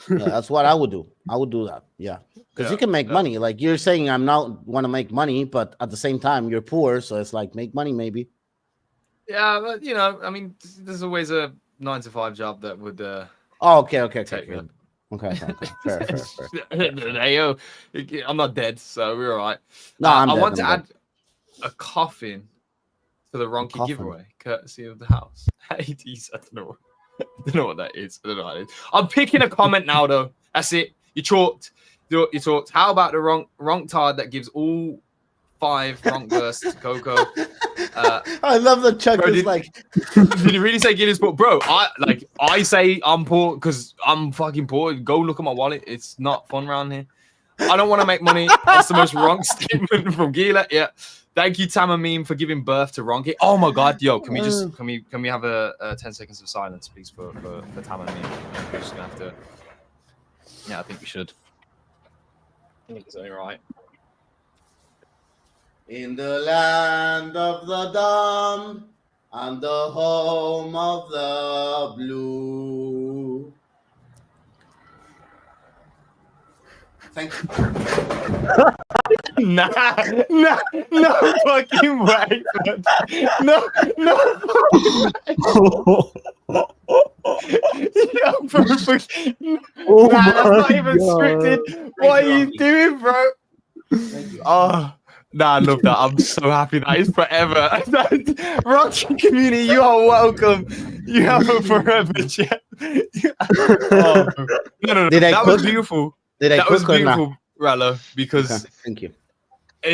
That's what I would do. I would do that. Yeah, because you can make money. Like you're saying, I'm not want to make money, but at the same time, you're poor, so it's like make money maybe. Yeah, but I mean, there's always a 9-to-5 job that would. Okay. Take me. Okay. Fair. Hey, yo, I'm not dead, so we're all right. No, I want to add a coffin to the Ronky giveaway, courtesy of the house. Hey, I don't know what that is. I don't know what that is. I'm picking a comment now, though. That's it. You talked. How about the Ronk Tard that gives all 5 Ronk bursts to Coco? I love the Chuck. Bro, is like, did you really say Guinness book, bro? I say I'm poor because I'm fucking poor. Go look at my wallet. It's not fun around here. I don't want to make money. That's the most wrong statement from Gila. Yeah. Thank you, Tama Meme, for giving birth to Ronky. Oh my god, yo, can we have a 10 seconds of silence, please, for Tama Meme? We're just gonna have to. Yeah, I think we should. I think it's only right. In the land of the dumb and the home of the blue. Thank you. No fucking way. No. Oh that's not even scripted. What are you doing, bro? Thank you. Oh, I love that. I'm so happy that is forever. Rocky community, you are welcome. You have a forever chat. Oh, no. Did I That cook? was beautiful. Did I That was cook or not? beautiful, Rallo, because Okay, thank you.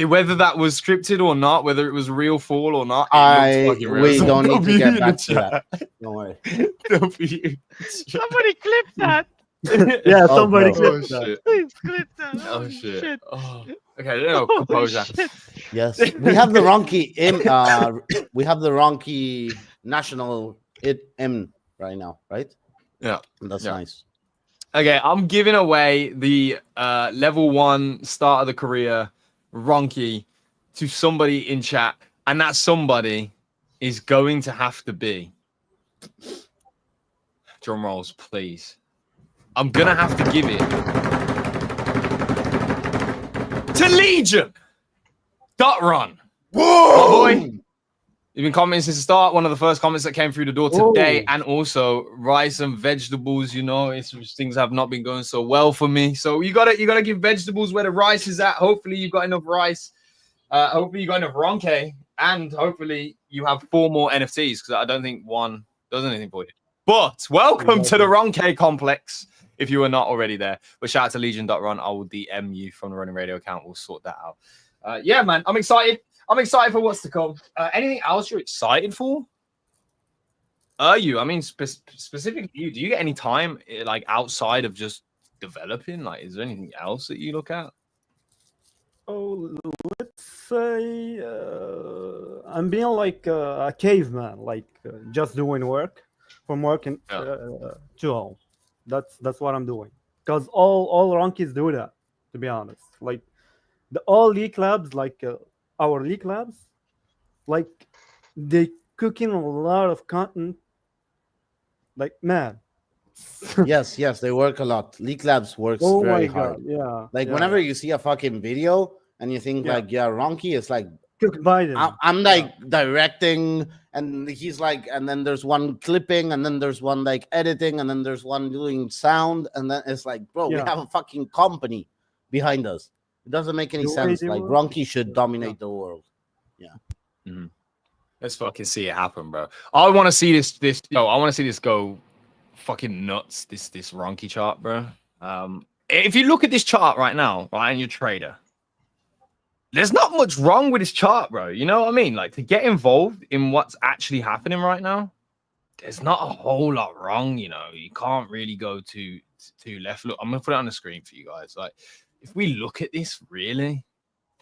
whether that was scripted or not, whether it was real fall or not, it looked fucking real. We So don't they'll need be to get in the back to chat. that. Don't worry. They'll be in the chat. Somebody clip that. Yeah, Oh, somebody bro. clip that. shit. Please clip that. Oh Holy shit. Oh. Okay, Holy composure. shit. Yes, we have the Ronki we have the Ronki national hymn right now, right? Yeah. That's Yeah. nice. Okay, I'm giving away the level 1 start of the career Ronki to somebody in chat, and that somebody is going to have to be. Drum rolls, please. I'm gonna have to give it to Legion. Run. Whoa! My boy. You've been commenting since the start. One of the first comments that came through the door today, and also rice and vegetables. You know, things have not been going so well for me. So you gotta give vegetables where the rice is at. Hopefully you got enough rice. Hopefully you got enough Ronke, and hopefully you have 4 more NFTs because I don't think one does anything for you. But welcome to the Ronke complex if you are not already there. But shout out to Legion.run. I will DM you from the Ronin Radio account. We'll sort that out. Yeah, man, I'm excited. I'm excited for what's to come. Anything else you're excited for? Are you? I mean, specifically you. Do you get any time like outside of just developing? Like, is there anything else that you look at? Oh, let's say I'm being like a caveman, like just doing work from work and to home. That's what I'm doing. Because all Ronkies do that, to be honest. Like all league labs, like our league labs, like they cooking a lot of content. Like man. yes, they work a lot. Leak Labs works Oh very my hard. god, yeah. Like yeah. whenever you see a fucking video and you think Yeah. like, yeah, Ronki, it's like Cooked by them. I'm like directing, and he's like, and then there's one clipping, and then there's one like editing, and then there's one doing sound, and then it's like, bro, we Yeah. have a fucking company behind us. It doesn't make any The way sense. they Like work, Ronki should dominate the world. Let's fucking see it happen, bro. I want to see this. Yo, I want to see this go fucking nuts. This Ronki chart, bro. If you look at this chart right now, right, and you're a trader, there's not much wrong with this chart, bro. You know what I mean? Like to get involved in what's actually happening right now, there's not a whole lot wrong. You know, you can't really go too left. Look, I'm gonna put it on the screen for you guys. Like, if we look at this, really.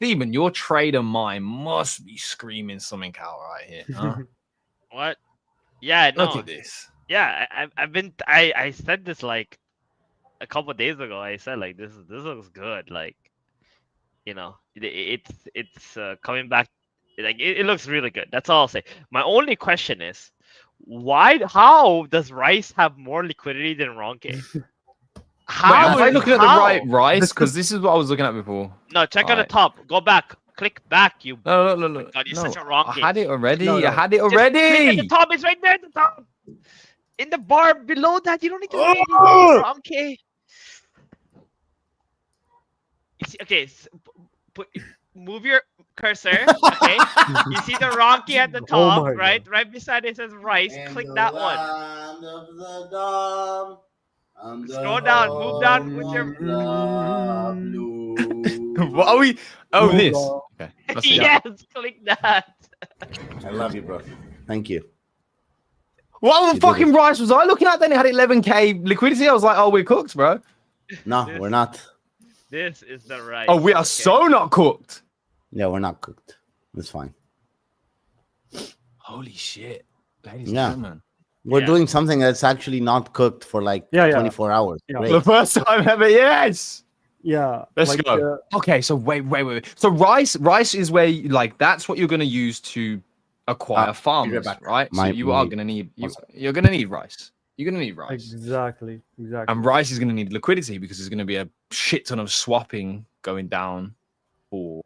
Theben, your trader mind must be screaming something out right here. Huh? What? Yeah, no. Look at this. Yeah, I said this like a couple days ago. I said like this looks good. Like, you know, it's coming back. Like it looks really good. That's all I'll say. My only question is, how does Rice have more liquidity than Ronke? How am I looking at the right how? rice? Because this is what I was looking at before. No, check on the Right. top. Go back. Click back. You. No. God, you're No, such a wrong I kid. had it already. No. I had it Just click at already. the top. It's right there at the top. In the bar below that, you don't need to do anything. Ronke. Okay, move your cursor. Okay, you see the Ronki at the top, my right? Right beside it says Rice. Click that one. Scroll down, move down with your. What are we? Oh, this. Google. Okay. That's it. Yes, click that. I love you, bro. Thank you. What You the did fucking it. rice was I looking at? Then it had 11k liquidity. I was like, oh, we're cooked, bro. No, This- we're not. This is the Rice. Oh, we are okay. so not cooked. Yeah, we're not cooked. It's fine. Holy shit, ladies Yeah. and gentlemen. We're Yeah. doing something that's actually not cooked for like Yeah. 24 hours. Yeah. Great. The first time ever, yes. Yeah. Let's like, go. Okay, so wait. So rice is where like that's what you're gonna use to acquire farmers, back. right? So My- you are my- gonna need one second. you're gonna need rice. You're gonna need rice, Exactly. and rice is gonna need liquidity because there's gonna be a shit ton of swapping going down for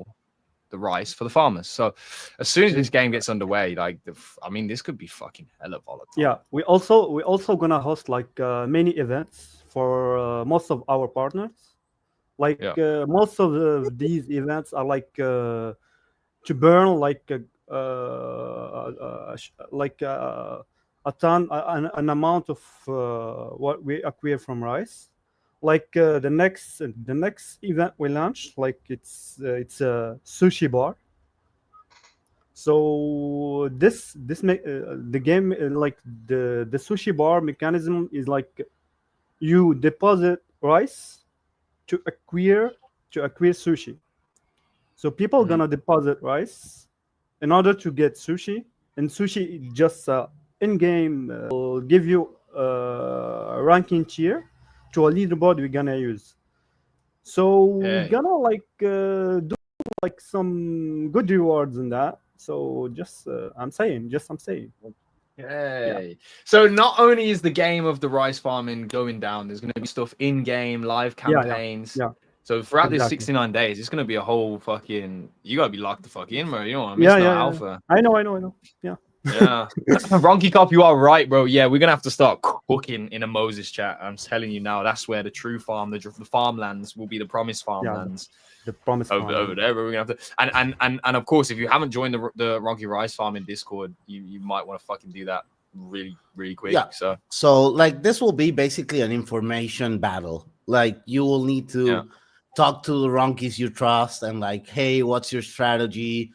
the rice for the farmers. So as soon as this game gets underway, like I mean, this could be fucking hella volatile. Yeah. We also gonna host like many events for most of our partners. Like most of these events are like to burn like a ton, an amount of what we acquire from rice. Like the next event we launch, like it's a sushi bar. So this make the game like the sushi bar mechanism is like you deposit rice to acquire sushi. So people gonna deposit rice in order to get sushi, and sushi just in-game will give you a ranking tier to a leaderboard we're gonna use. So we're gonna like do like some good rewards in that. So just I'm saying. Yay. So not only is the game of the rice farming going down, there's going to be stuff in-game, live campaigns. Yeah. So throughout this 69 days, it's going to be a whole fucking... You got to be locked the fuck in, bro. You don't want to miss no alpha. I know. Yeah. Yeah. Ronky Cop, you are right, bro. Yeah, we're going to have to start cooking in a Moses chat. I'm telling you now, that's where the true farm, the farmlands will be the promised farmlands. The promised over there, but we're gonna have to, and of course, if you haven't joined the Ronky Rice Farm in Discord, you might want to fucking do that really quick. Yeah. So like this will be basically an information battle. Like you will need to talk to the Ronkies you trust and like, hey, what's your strategy?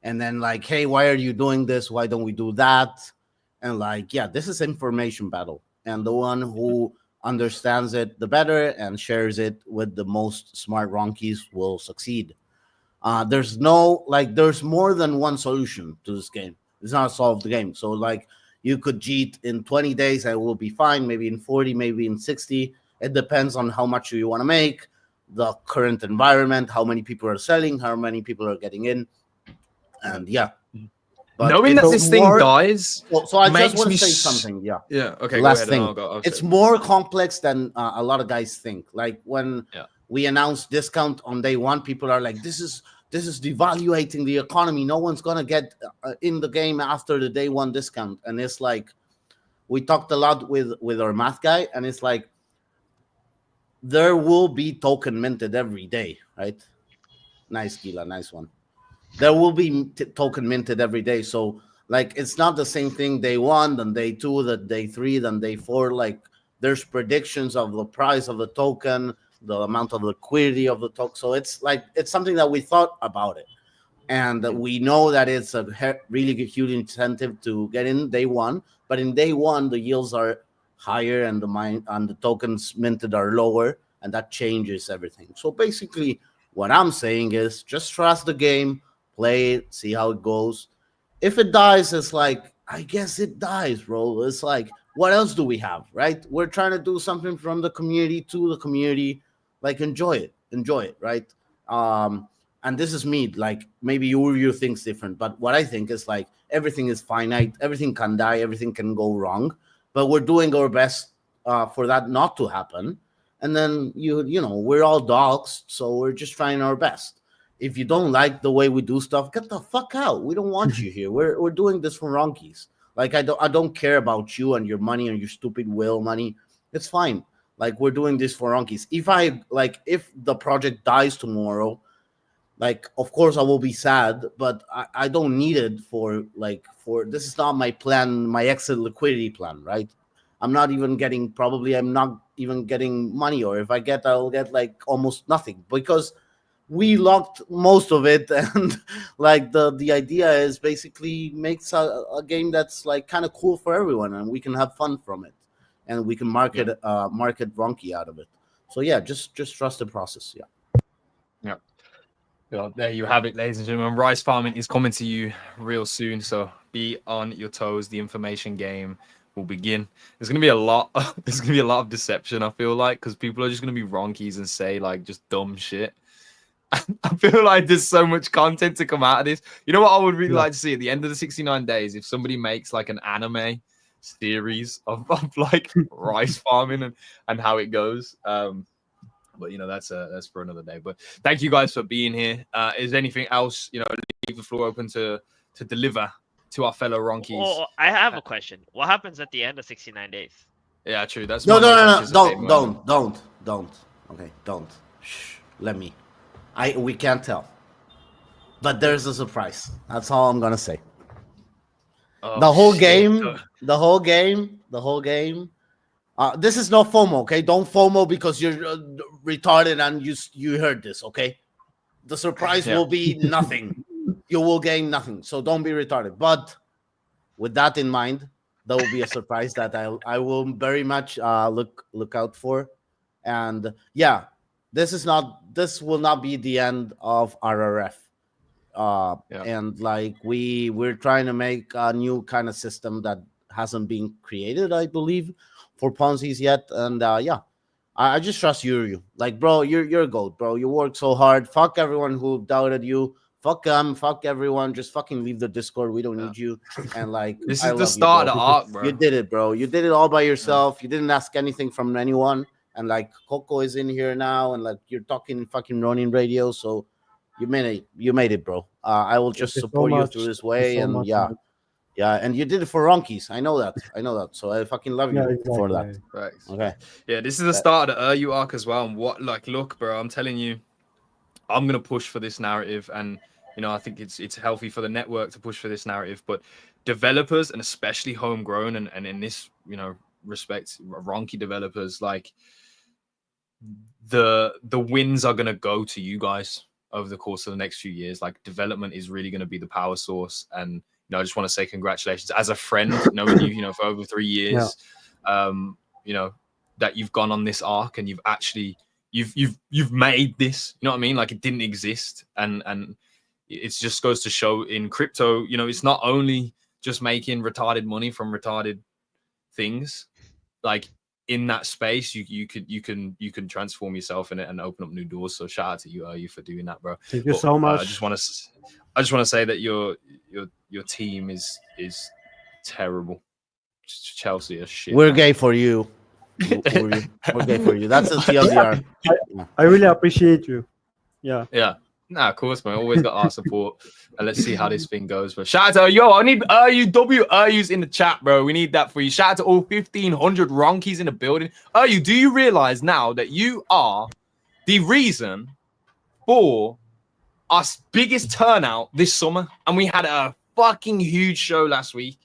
And then like, hey, why are you doing this? Why don't we do that? And like, this is information battle, and the one who understands it the better and shares it with the most smart Ronkies will succeed. There's more than one solution to this game. It's not a solved game. So like you could cheat in 20 days and it will be fine, maybe in 40, maybe in 60. It depends on how much you want to make, the current environment, how many people are selling, how many people are getting in. And but knowing that this thing dies, so I just want to say something. Yeah. Okay. Last thing, it's more complex than a lot of guys think. Like when we announce discount on day one, people are like, "This is devaluating the economy. No one's gonna get in the game after the day one discount." And it's like, we talked a lot with our math guy, and it's like, there will be token minted every day, right? Nice, Gila, nice one. There will be token minted every day. So like, it's not the same thing day one, then day two, then day three, then day four. Like there's predictions of the price of the token, the amount of liquidity of the token. So it's like, it's something that we thought about it. And we know that it's a really huge incentive to get in day one. But in day one, the yields are higher and the tokens minted are lower. And that changes everything. So basically what I'm saying is just trust the game. Play it, see how it goes. If it dies, it's like, I guess it dies, bro. It's like, what else do we have, right? We're trying to do something from the community to the community. Like, enjoy it, right? And this is me. Like, maybe you think different, but what I think is like, everything is finite. Everything can die. Everything can go wrong. But we're doing our best for that not to happen. And then you know, we're all dogs, so we're just trying our best. If you don't like the way we do stuff, get the fuck out. We don't want you here. We're doing this for Ronkies. Like I don't care about you and your money and your stupid will money. It's fine. Like we're doing this for Ronkies. If the project dies tomorrow, like of course I will be sad, but I don't need it for this is not my plan, my exit liquidity plan, right? I'm not even getting money, or if I get, I'll get like almost nothing because we locked most of it, and like the idea is basically makes a game that's like kind of cool for everyone, and we can have fun from it, and we can market Ronky out of it. So just trust the process. Well, there you have it, ladies and gentlemen. Rice farming is coming to you real soon, so be on your toes. The information game will begin. There's gonna be a lot. There's gonna be a lot of deception. I feel like because people are just gonna be Ronkies and say like just dumb shit. I feel like there's so much content to come out of this. You know what I would really like to see at the end of the 69 days? If somebody makes like an anime series of like rice farming and how it goes. But you know, that's for another day. But thank you guys for being here. Is there anything else, you know, leave the floor open to deliver to our fellow Ronkies? Well, I have a question. What happens at the end of 69 days? Yeah, true. That's no. Don't. Okay, don't. Shh. We can't tell. But there's a surprise. That's all I'm gonna say. Oh, The whole shit. game. This is no FOMO, okay? Don't FOMO because you're retarded and you heard this, okay? The surprise will be nothing. You will gain nothing, so don't be retarded. But with that in mind, there will be a surprise that I will very much look out for. And yeah, this will not be the end of RRF. And like we're trying to make a new kind of system that hasn't been created, I believe, for Ponzi's yet. And I just trust you. Like, bro, you're a goat, bro. You work so hard. Fuck everyone who doubted you. Fuck them. Fuck everyone. Just fucking leave the Discord. We don't need you. And like, This I is the love start you, of bro. the arc, bro. You did it, bro. You did it all by yourself. You didn't ask anything from anyone. And like, Coco is in here now, and like, you're talking fucking Ronin Radio. So you made it, bro. I will just support you through this way, and yeah. And you did it for Ronkies. I know that. So I fucking love you for that. Right. Okay. Yeah, this is the start of the Uryu arc as well. And look, bro, I'm telling you, I'm gonna push for this narrative, and I think it's healthy for the network to push for this narrative. But developers, and especially homegrown, and in this respect, Ronki developers, like the wins are gonna go to you guys over the course of the next few years. Like, development is really gonna be the power source, and I just want to say congratulations as a friend, knowing you, for over 3 years, that you've gone on this arc and you've actually you've made this. You know what I mean? Like, it didn't exist, and it just goes to show in crypto. It's not only just making retarded money from retarded things. Like, in that space, you can transform yourself in it and open up new doors. So shout out to you for doing that, bro. Thank you so much. I just want to say that your team is terrible. Chelsea is shit. We're gay for you. We're gay for you. That's the TLDR. I really appreciate you. Yeah. Yeah. Nah, of course, man. Always got our support. And let's see how this thing goes. But shout out to I need Urus in the chat, bro. We need that for you. Shout out to all 1,500 Ronkies in the building. Do you realize now that you are the reason for our biggest turnout this summer? And we had a fucking huge show last week.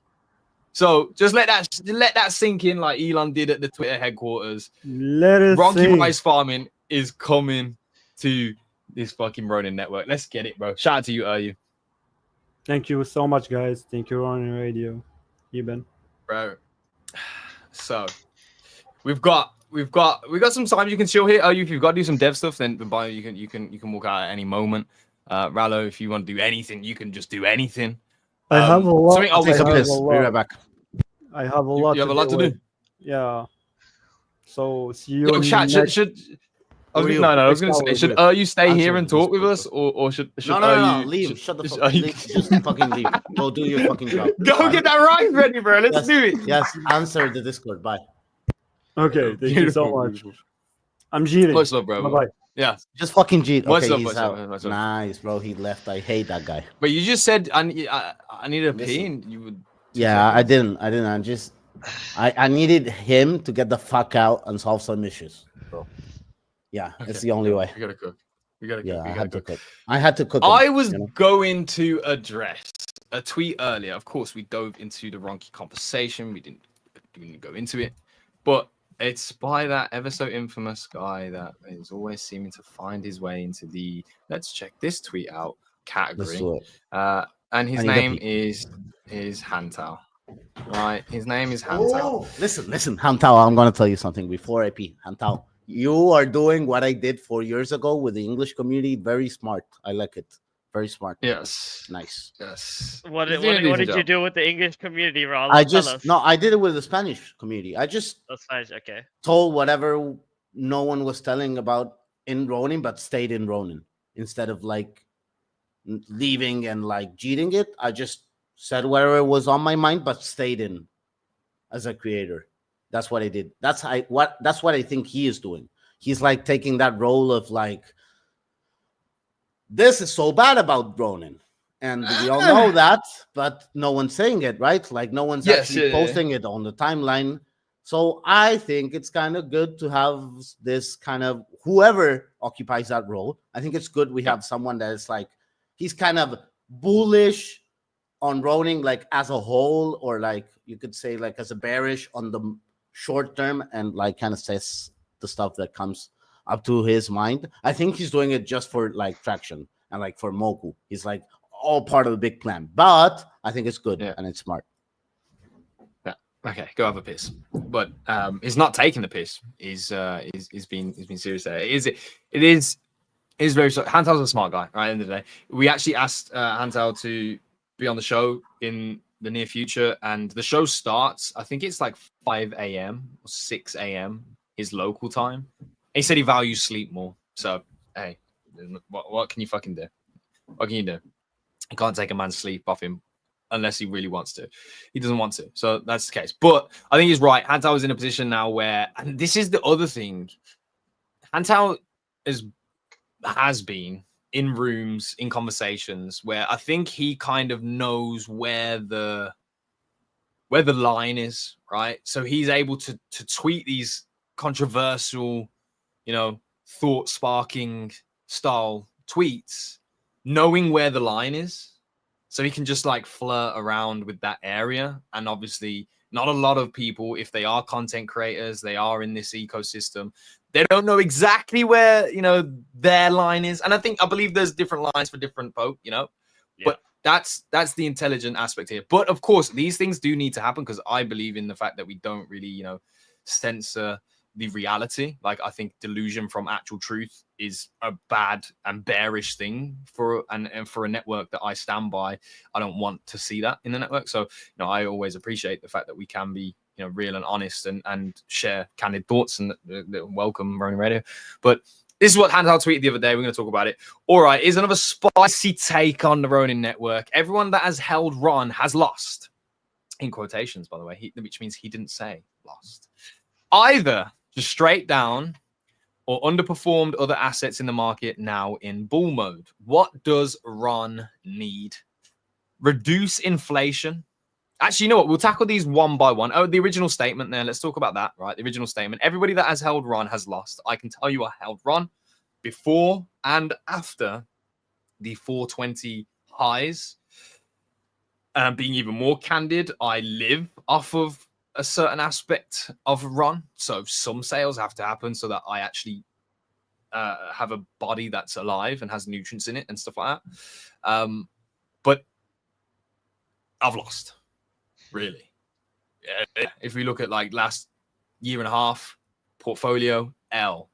So just let that sink in, like Elon did at the Twitter headquarters. Ronki Rice Farming is coming to this fucking Ronin network. Let's get it, bro. Shout out to you, Uryu. Thank you so much, guys. Thank you, Ronin Radio. Eben. Bro. So we've got some time. You can chill here. If you've got to do some dev stuff, then by you can walk out at any moment. Rallo, if you want to do anything, you can just do anything. I have a lot. Take a piss. Be right back. I have a lot. You have a lot to do. Yeah. So see you. Yo, chat, I was going to say, should you stay here and talk with us, or should no, leave. Shut the fuck. Just fucking leave. Go do your fucking job. Go get that rice ready, bro. Let's do it. Yes, answer the Discord. Bye. Okay, thank you so much. I'm cheating. Much love, bro. Bye. Yeah. Just fucking cheat. Okay, he's out. Nice, bro. He left. I hate that guy. But you just said I need a pee, and you would. Yeah, I didn't. I needed him to get the fuck out and solve some issues, bro. Yeah, okay. It's the only way. We gotta cook. I had to cook. I was going to address a tweet earlier. Of course, we dove into the Ronki conversation. We didn't go into it, but it's by that ever so infamous guy that is always seeming to find his way into the let's check this tweet out category. And his name is Hantao. Right, his name is Hantao. Oh, listen, Hantao. I'm gonna tell you something before I pee. Hantao, you are doing what I did 4 years ago with the English community. Very smart. I like it. Very smart. Yes. Nice. Yes. What did you do with the English community, Rob? I did it with the Spanish community. I just told whatever no one was telling about in Ronin, but stayed in Ronin instead of like leaving and like cheating it. I just said whatever was on my mind, but stayed in as a creator. That's what I did. That's what I think he is doing. He's like taking that role of like, this is so bad about Ronin. And we all know that, but no one's saying it, right? Like no one's actually posting it on the timeline. So I think it's kind of good to have this kind of whoever occupies that role. I think it's good we have someone that is like, he's kind of bullish on Ronin like as a whole, or like you could say like as a bearish on the short term, and like kind of says the stuff that comes up to his mind. I think he's doing it just for like traction and like for Moku. He's like all part of the big plan, but I think it's good and it's smart. Okay, go have a piss. But he's not taking the piss. He's been serious there. It is very Hantao's a smart guy, right? At the end of the day. We actually asked Hantao to be on the show in the near future, and the show starts, I think it's like 5 a.m. or 6 a.m. his local time. He said he values sleep more. So hey, what can you fucking do? What can you do? You can't take a man's sleep off him unless he really wants to. He doesn't want to. So that's the case. But I think he's right. Hantao is in a position now where, and this is the other thing, Hantao has been in rooms, in conversations where I think he kind of knows where the line is, right? So he's able to tweet these controversial, thought-sparking style tweets, knowing where the line is. So he can just like flirt around with that area. And obviously not a lot of people, if they are content creators, they are in this ecosystem, they don't know exactly where, their line is. And I believe there's different lines for different folk, but that's the intelligent aspect here. But of course, these things do need to happen, because I believe in the fact that we don't really, censor the reality. Like, I think delusion from actual truth is a bad and bearish thing for a network that I stand by. I don't want to see that in the network. So, I always appreciate the fact that we can be, real and honest and share candid thoughts, and welcome Ronin Radio. But this is what Hantao tweeted the other day. We're going to talk about it. All right, here's another spicy take on the Ronin network. Everyone that has held Ron has lost. In quotations, by the way, which means he didn't say lost. Either just straight down or underperformed other assets in the market now in bull mode. What does Ron need? Reduce inflation. Actually, you know what? We'll tackle these one by one. Oh, the original statement there. Let's talk about that, right? The original statement. Everybody that has held Ron has lost. I can tell you I held Ron before and after the 420 highs. Being even more candid, I live off of a certain aspect of Ron. So some sales have to happen so that I actually have a body that's alive and has nutrients in it and stuff like that. But I've lost, really. If we look at like last year and a half, portfolio L,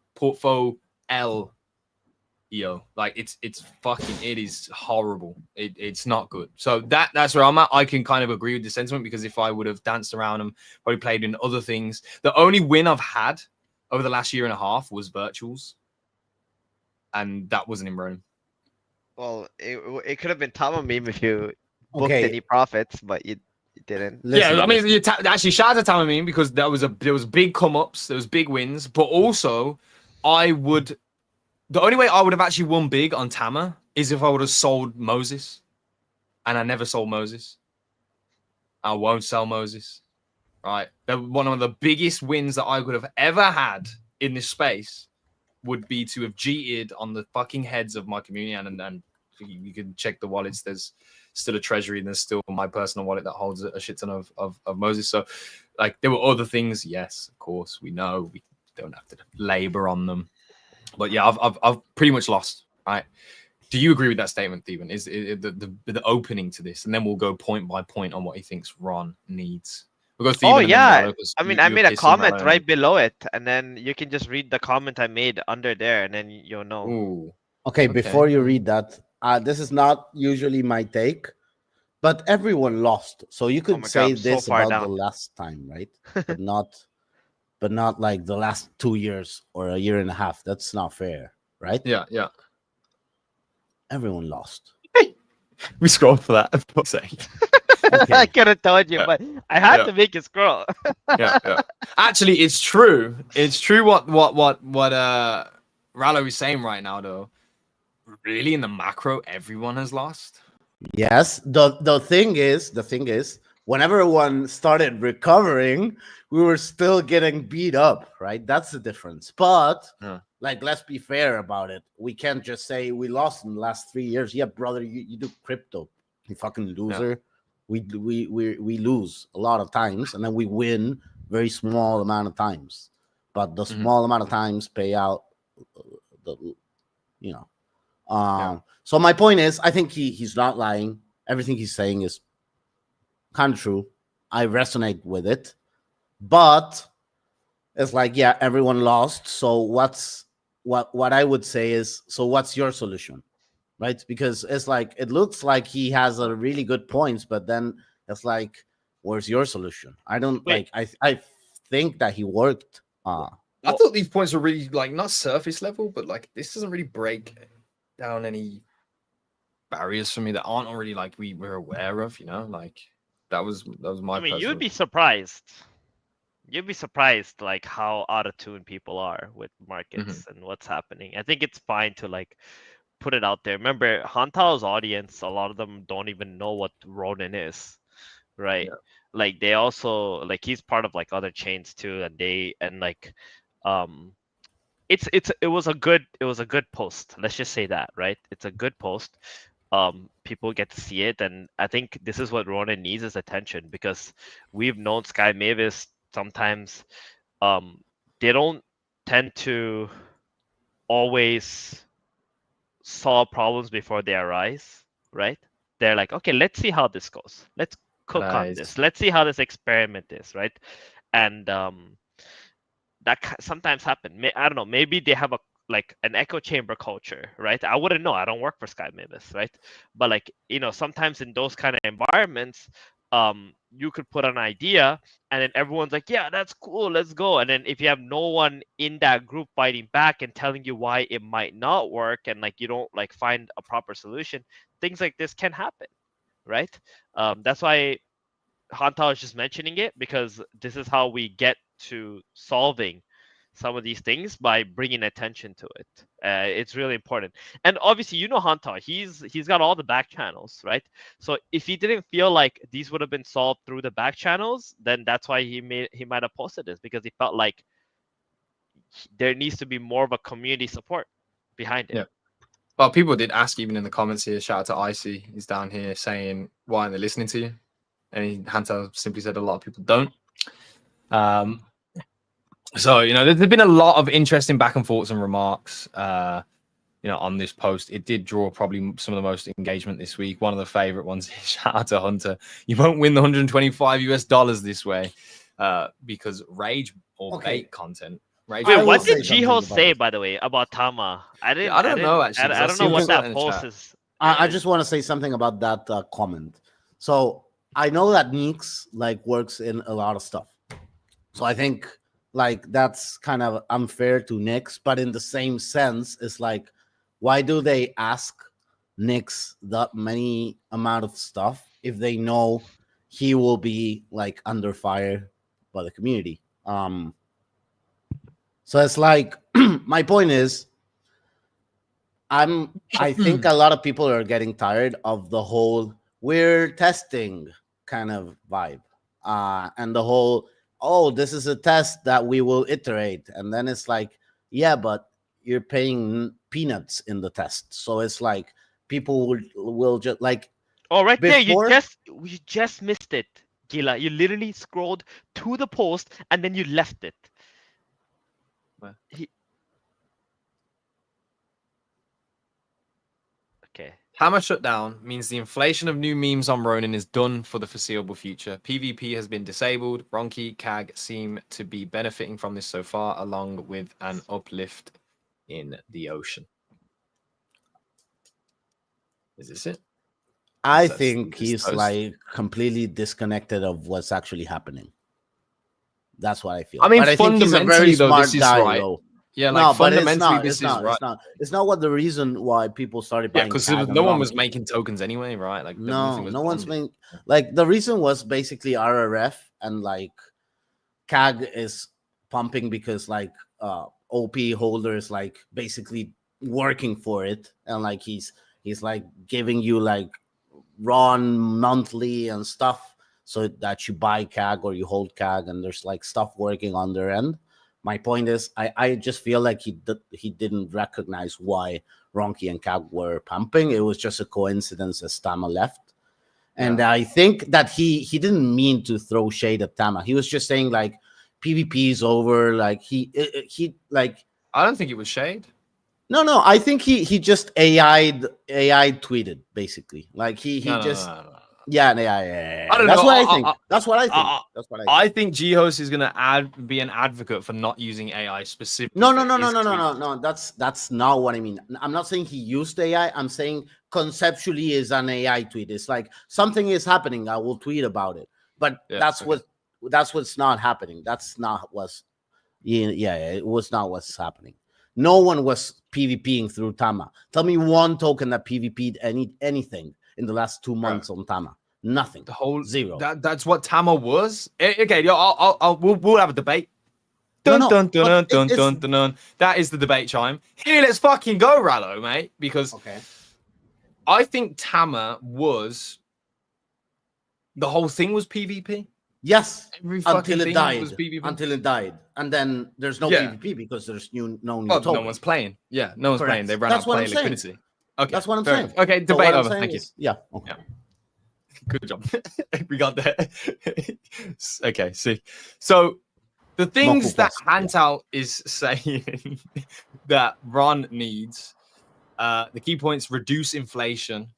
like it's fucking, it is horrible. It's not good. So that's where I'm at. I can kind of agree with the sentiment, because if I would have danced around and probably played in other things, the only win I've had over the last year and a half was virtuals, and that wasn't in Ronin. Well, it could have been Tama meme if you booked any profits, but you didn't. I mean, actually, shout out to Tama meme, because there was big come ups, there was big wins, but also the only way I would have actually won big on Tama is if I would have sold Moses. And I never sold Moses. I won't sell Moses. Right? One of the biggest wins that I could have ever had in this space would be to have cheated on the fucking heads of my community. And you can check the wallets. There's still a treasury, and there's still my personal wallet that holds a shit ton of Moses. So, like, there were other things. Yes, of course, we know. We don't have to labor on them. But yeah, I've pretty much lost, right? Do you agree with that statement, Steven? Is the opening to this, and then we'll go point by point on what he thinks Ron needs. We'll go Steven. Oh yeah, I mean, I made a comment right below it, and then you can just read the comment I made under there, and then you'll know. Ooh. Okay, before you read that, this is not usually my take, but everyone lost, so you could say this about the last time, right? But not like the last 2 years or a year and a half. That's not fair, right? Yeah. Everyone lost. We scrolled for that, for sake. Okay. I could have told you, but I had to make you scroll. yeah. Actually, it's true. It's true what Rallo is saying right now, though. Really, in the macro, everyone has lost. Yes. The thing is, when everyone started recovering, we were still getting beat up, right? That's the difference. But like, let's be fair about it. We can't just say we lost in the last 3 years. Yeah, brother, you do crypto, you fucking loser. We lose a lot of times, and then we win very small amount of times. But the small amount of times pay out, So my point is, I think he's not lying. Everything he's saying is kind of true. I resonate with it, but it's like, yeah, everyone lost. So what I would say is, so what's your solution, right? Because it's like, it looks like he has a really good points, but then it's like, where's your solution? I don't I think that he worked. I thought these points were really like not surface level, but like this doesn't really break down any barriers for me that aren't already like we were aware of, like that was my I mean, personal... you'd be surprised like how out of tune people are with markets and what's happening. I think it's fine to like put it out there. Remember, Hantao's audience, a lot of them don't even know what Ronin is, right? Like they also, like, he's part of like other chains too, and it was a good post. Let's just say that, right? It's a good post. People get to see it, and I think this is what Ronin needs, is attention, because we've known Sky Mavis sometimes they don't tend to always solve problems before they arise, right? They're like, okay, let's see how this goes. Let's cook on this. Let's see how this experiment is, right? And that sometimes happen. I don't know. Maybe they have an echo chamber culture, right? I wouldn't know. I don't work for Sky Mavis, right? But like, sometimes in those kind of environments, you could put an idea and then everyone's like, yeah, that's cool, let's go. And then if you have no one in that group fighting back and telling you why it might not work, and like you don't like find a proper solution, things like this can happen, right? That's why Hantao is just mentioning it, because this is how we get to solving some of these things, by bringing attention to it. It's really important. And obviously, Hantao, he's got all the back channels, right? So if he didn't feel like these would have been solved through the back channels, then that's why he might have posted this, because he felt like there needs to be more of a community support behind it. Yeah. Well, people did ask even in the comments here. Shout out to Icy. He's down here saying, why aren't they listening to you? And Hantao simply said a lot of people don't. So, there's been a lot of interesting back and forths and remarks, on this post. It did draw probably some of the most engagement this week. One of the favorite ones is, shout out to Hunter. You won't win the $125 this way, because rage or bait content. Wait, what did Jiho say, by the way, about Tama? I don't know, actually. I don't know what that post is. I just want to say something about that comment. So I know that Neeks works in a lot of stuff. So I think that's kind of unfair to Nix, but in the same sense, it's like, why do they ask Nix that many amount of stuff if they know he will be under fire by the community? So it's like, my point is, I think a lot of people are getting tired of the whole we're testing kind of vibe, and the whole, oh, this is a test that we will iterate. And then it's like, yeah, but you're paying peanuts in the test. So it's like people will just oh, right before... there, you just missed it, Gila. You literally scrolled to the post and then you left it. Okay. Hammer shutdown means the inflation of new memes on Ronin is done for the foreseeable future. PvP has been disabled. Ronki, CAG seem to be benefiting from this so far, along with an uplift in the ocean. Is this it? I think he's completely disconnected of what's actually happening. That's what I feel. I mean, but I think he's a very smart guy, right. though. Yeah, no, fundamentally, this is right. It's not what the reason why people started buying. Yeah, because no one was making tokens anyway, right? No one's making. The reason was basically RRF, and CAG is pumping because OP holders basically working for it, and he's giving you Ron monthly and stuff. so that you buy CAG or you hold CAG, and there's like stuff working on their end. My point is, I just feel like he didn't recognize why Ronki and CAG were pumping. It was just a coincidence as Tama left. And I think that he didn't mean to throw shade at Tama. He was just saying like PvP is over. Like he like. I don't think it was shade. No. I think he just AI tweeted basically. Like he just. No. Yeah. I don't That's know. what I think. That's what I think. That's what I think. I think G-Host is gonna be an advocate for not using AI specifically. No. That's not what I mean. I'm not saying he used AI. I'm saying conceptually is an AI tweet. It's like something is happening. I will tweet about it. But that's what's not happening. That's not what's it was not what's happening. No one was PvPing through Tama. Tell me one token that PvP'd anything in the last 2 months on Tama. Nothing. The whole zero. That's what Tama was. Okay, we'll have a debate. Dun. That is the debate chime. Here, let's fucking go, Rallo, mate. Because I think Tama was the whole thing was PvP. Yes, until it died. Until it died, and then there's no PvP because there's no new tokens. No one's playing. Yeah, no one's playing. They ran out of play liquidity. Okay, that's what I'm saying. Okay, debate over. Thank you. Yeah. Okay. Good job. We got there. Okay, see. So the things that Hantout is saying that Ron needs, the key points: reduce inflation.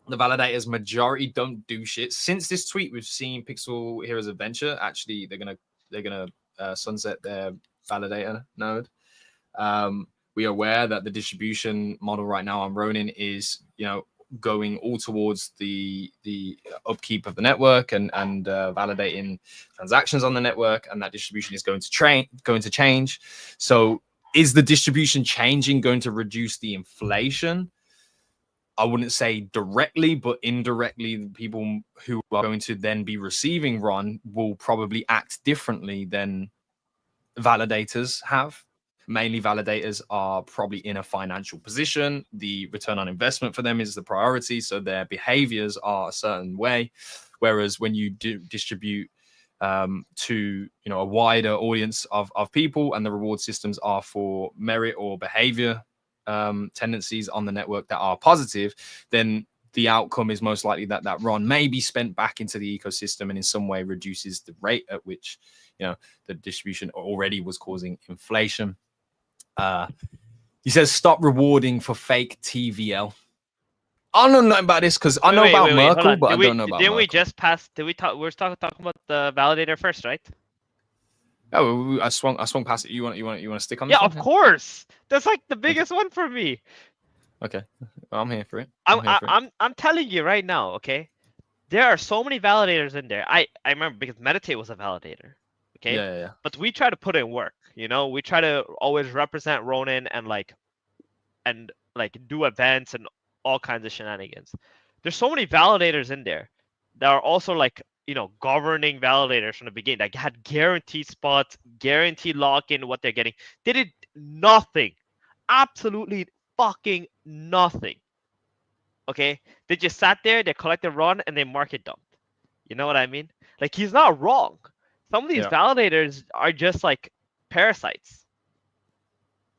The validators majority don't do shit. Since this tweet, we've seen Pixel Heroes Adventure. Actually, they're gonna sunset their validator node. We are aware that the distribution model right now on Ronin is, going all towards the upkeep of the network and validating transactions on the network, and that distribution is going to change. So, is the distribution changing going to reduce the inflation? I wouldn't say directly, but indirectly, the people who are going to then be receiving Ron will probably act differently than validators have. Mainly validators are probably in a financial position. The return on investment for them is the priority, so their behaviors are a certain way. Whereas when you do distribute to a wider audience of people, and the reward systems are for merit or behavior tendencies on the network that are positive, then the outcome is most likely that Ron may be spent back into the ecosystem and in some way reduces the rate at which the distribution already was causing inflation. He says stop rewarding for fake TVL. I don't know nothing about this because I know about Merkle, but I don't know about Didn't Merkle. we just pass? Did we talk? We're talking about the validator first, right? Oh, I swung past it. You want to stick on this? Yeah, of course. That's like the biggest one for me. Okay, well, I'm here for it. I'm telling you right now. Okay, there are so many validators in there. I remember because Meditate was a validator. Okay. Yeah. But we try to put in work. We try to always represent Ronin and do events and all kinds of shenanigans. There's so many validators in there that are also governing validators from the beginning that had guaranteed spots, guaranteed lock-in what they're getting. They did nothing. Absolutely fucking nothing. Okay? They just sat there, they collected Ron, and they market dumped. You know what I mean? Like, he's not wrong. Some of these validators are just like parasites.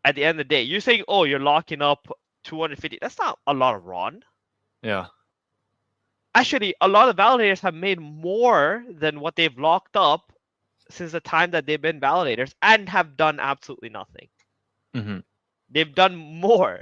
At the end of the day, you're saying, oh, you're locking up 250. That's not a lot of Ron. Yeah. Actually, a lot of validators have made more than what they've locked up since the time that they've been validators and have done absolutely nothing. Mm-hmm. They've done more.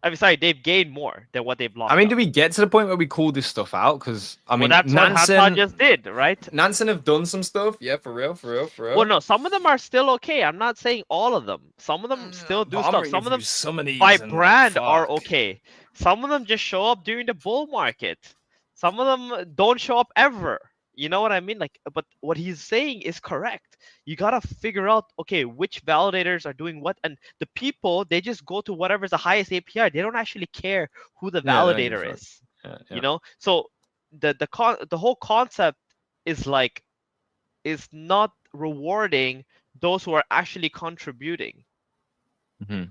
They've gained more than what they've locked up. Do we get to the point where we call this stuff out? Because, that's what Hansa just did, right? Nansen have done some stuff. Yeah, for real. Well, no, some of them are still okay. I'm not saying all of them. Some of them still do stuff. Some of them, by brand, are okay. Some of them just show up during the bull market. Some of them don't show up ever. You know what I mean? But what he's saying is correct. You gotta figure out, okay, which validators are doing what, and the people, they just go to whatever's the highest APR. They don't actually care who the validator is. Yeah. So the whole concept is not rewarding those who are actually contributing. Mm-hmm.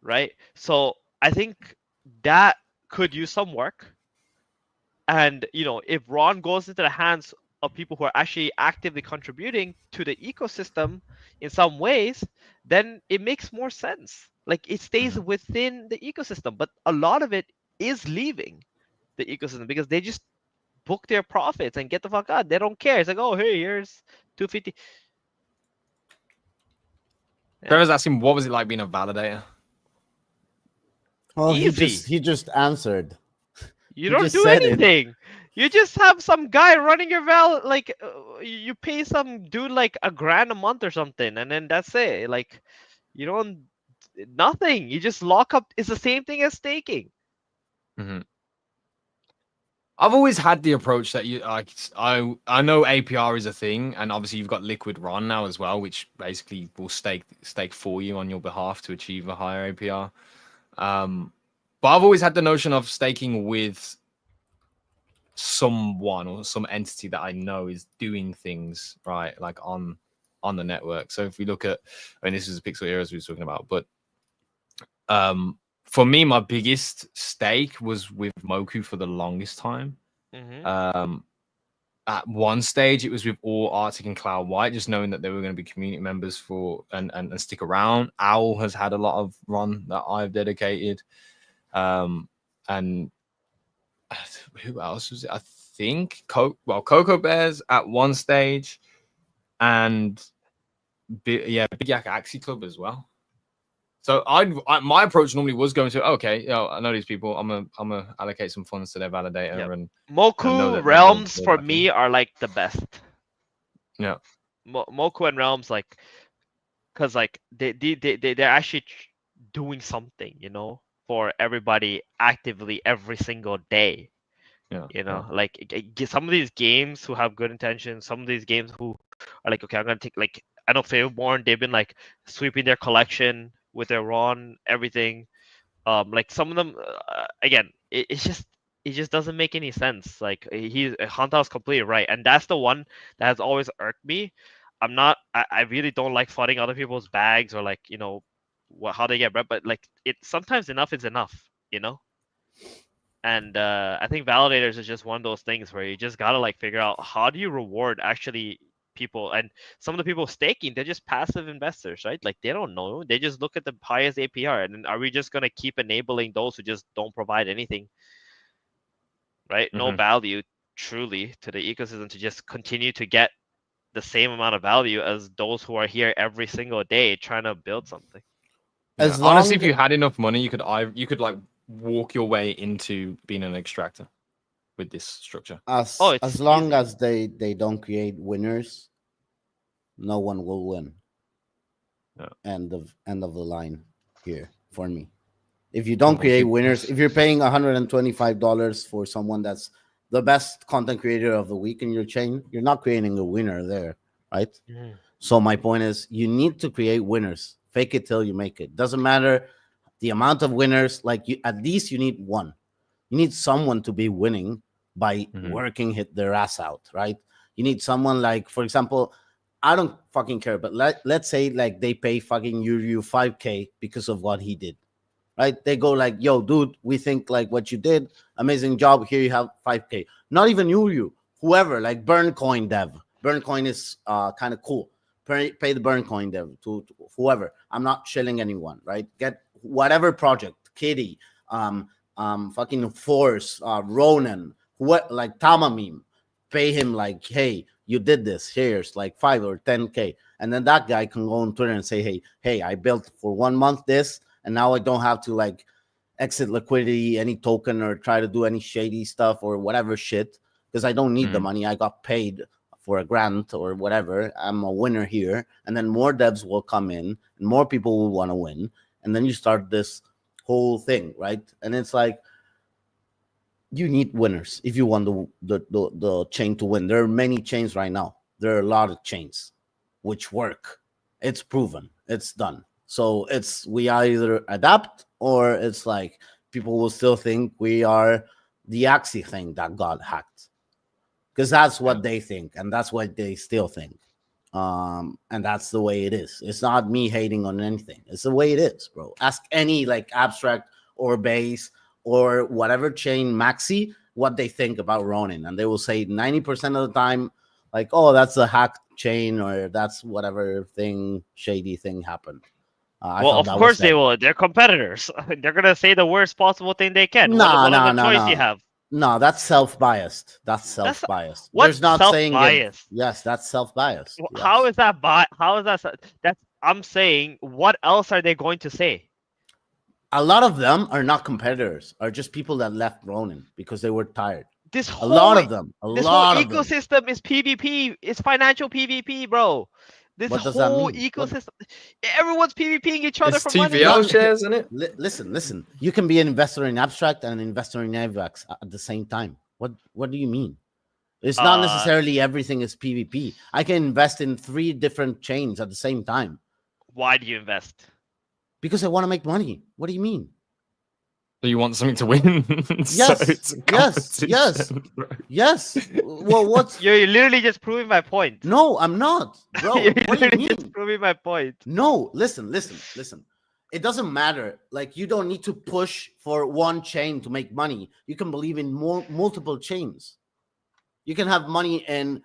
Right? So I think that could use some work. And if Ron goes into the hands of people who are actually actively contributing to the ecosystem in some ways, then it makes more sense. Like it stays within the ecosystem, but a lot of it is leaving the ecosystem because they just book their profits and get the fuck out. They don't care. It's like, oh, hey, here's 250. Trevor's asking, what was it like being a validator? Well, Easy. he just answered. You He don't just do said it. anything. You just have some guy running your like you pay some dude like $1,000 a month or something, and then that's it. Like you don't nothing. You just lock up. It's the same thing as staking. I've always had the approach that you like. I know APR is a thing, and obviously you've got Liquid Ron now as well, which basically will stake for you on your behalf to achieve a higher APR. But I've always had the notion of staking with someone or some entity that I know is doing things right, like on the network. So if we look at, I mean, this is the Pixel Eras we were talking about, but for me, my biggest stake was with Moku for the longest time. At one stage, it was with all Arctic and Cloud White, just knowing that they were going to be community members for and stick around. Owl has had a lot of run that I've dedicated. And who else was it? I think Cocoa Bears at one stage, and Big Yak Axie Club as well. So my approach normally was going to I know these people. I'm gonna allocate some funds to their validator and Moku Realms for me are like the best. Yeah, Moku and Realms because they're actually doing something, for everybody actively every single day. Like some of these games who have good intentions, some of these games who are like, okay, I'm gonna take I know Favorborn, they've been like sweeping their collection with their Ron, everything. Like some of them, again, it just doesn't make any sense. Like Hanta's completely right, and that's the one that has always irked me. I really don't like flooding other people's bags or like how they get bread, but like sometimes enough is enough, And I think validators is just one of those things where you just gotta like figure out how do you reward actually people. And some of the people staking, they're just passive investors, right? Like they don't know. They just look at the highest APR. And then are we just gonna keep enabling those who just don't provide anything? Right? No value truly to the ecosystem to just continue to get the same amount of value as those who are here every single day trying to build something. Honestly, if you had enough money, you could like walk your way into being an extractor with this structure. As long as they don't create winners, no one will win. End of the line here for me. If you don't create winners, if you're paying $125 for someone that's the best content creator of the week in your chain, you're not creating a winner there, right? So my point is, you need to create winners. Fake it till you make it. Doesn't matter the amount of winners. Like at least you need one. You need someone to be winning by working their ass out, right? You need someone like, for example, I don't fucking care, but let's say like they pay fucking Yuryu 5K because of what he did, right? They go like, yo, dude, we think like what you did, amazing job. Here you have 5K. Not even Yuryu, whoever, like Burncoin dev. Burncoin is kind of cool. Pay the Burncoin dev to whoever. I'm not shilling anyone, right? Get whatever project, Kitty, fucking Force, Ronin, like Tamamim, pay him like, hey, you did this. Here's like 5 or 10K, and then that guy can go on Twitter and say, hey, I built for 1 month this, and now I don't have to like exit liquidity, any token, or try to do any shady stuff or whatever shit because I don't need the money. I got paid for a grant or whatever. I'm a winner here, and then more devs will come in, and more people will want to win, and then you start this whole thing, right? And it's like, you need winners if you want the chain to win. There are many chains right now. There are a lot of chains which work. It's proven. It's done. So we either adapt or it's like people will still think we are the Axie thing that got hacked. Because that's what they think, and that's what they still think. And that's the way it is. It's not me hating on anything. It's the way it is, bro. Ask any like abstract or base or whatever chain maxi what they think about Ronin, and they will say 90% of the time, like, oh, that's a hacked chain, or that's whatever thing, shady thing happened. Well, of course they will. They're competitors. They're gonna say the worst possible thing they can. What other choice you have? No, that's self-biased. That's self-biased. What's not self-biased? Yes, that's self-biased. Yes. How is that? How is that? That's I'm saying. What else are they going to say? A lot of them are not competitors. Are just people that left Ronin because they were tired. A lot of them. This whole ecosystem is PvP. It's financial PvP, bro. This whole ecosystem, everyone's PvPing each other for money. TVL shares, isn't it? Listen. You can be an investor in Abstract and an investor in AVAX at the same time. What do you mean? It's not necessarily everything is PvP. I can invest in 3 different chains at the same time. Why do you invest? Because I want to make money. What do you mean? So you want something to win? Yes. Well, what's... You're literally just proving my point. No, I'm not, bro. What do you mean? Just proving my point. No, listen. It doesn't matter. Like, you don't need to push for one chain to make money. You can believe in multiple chains. You can have money in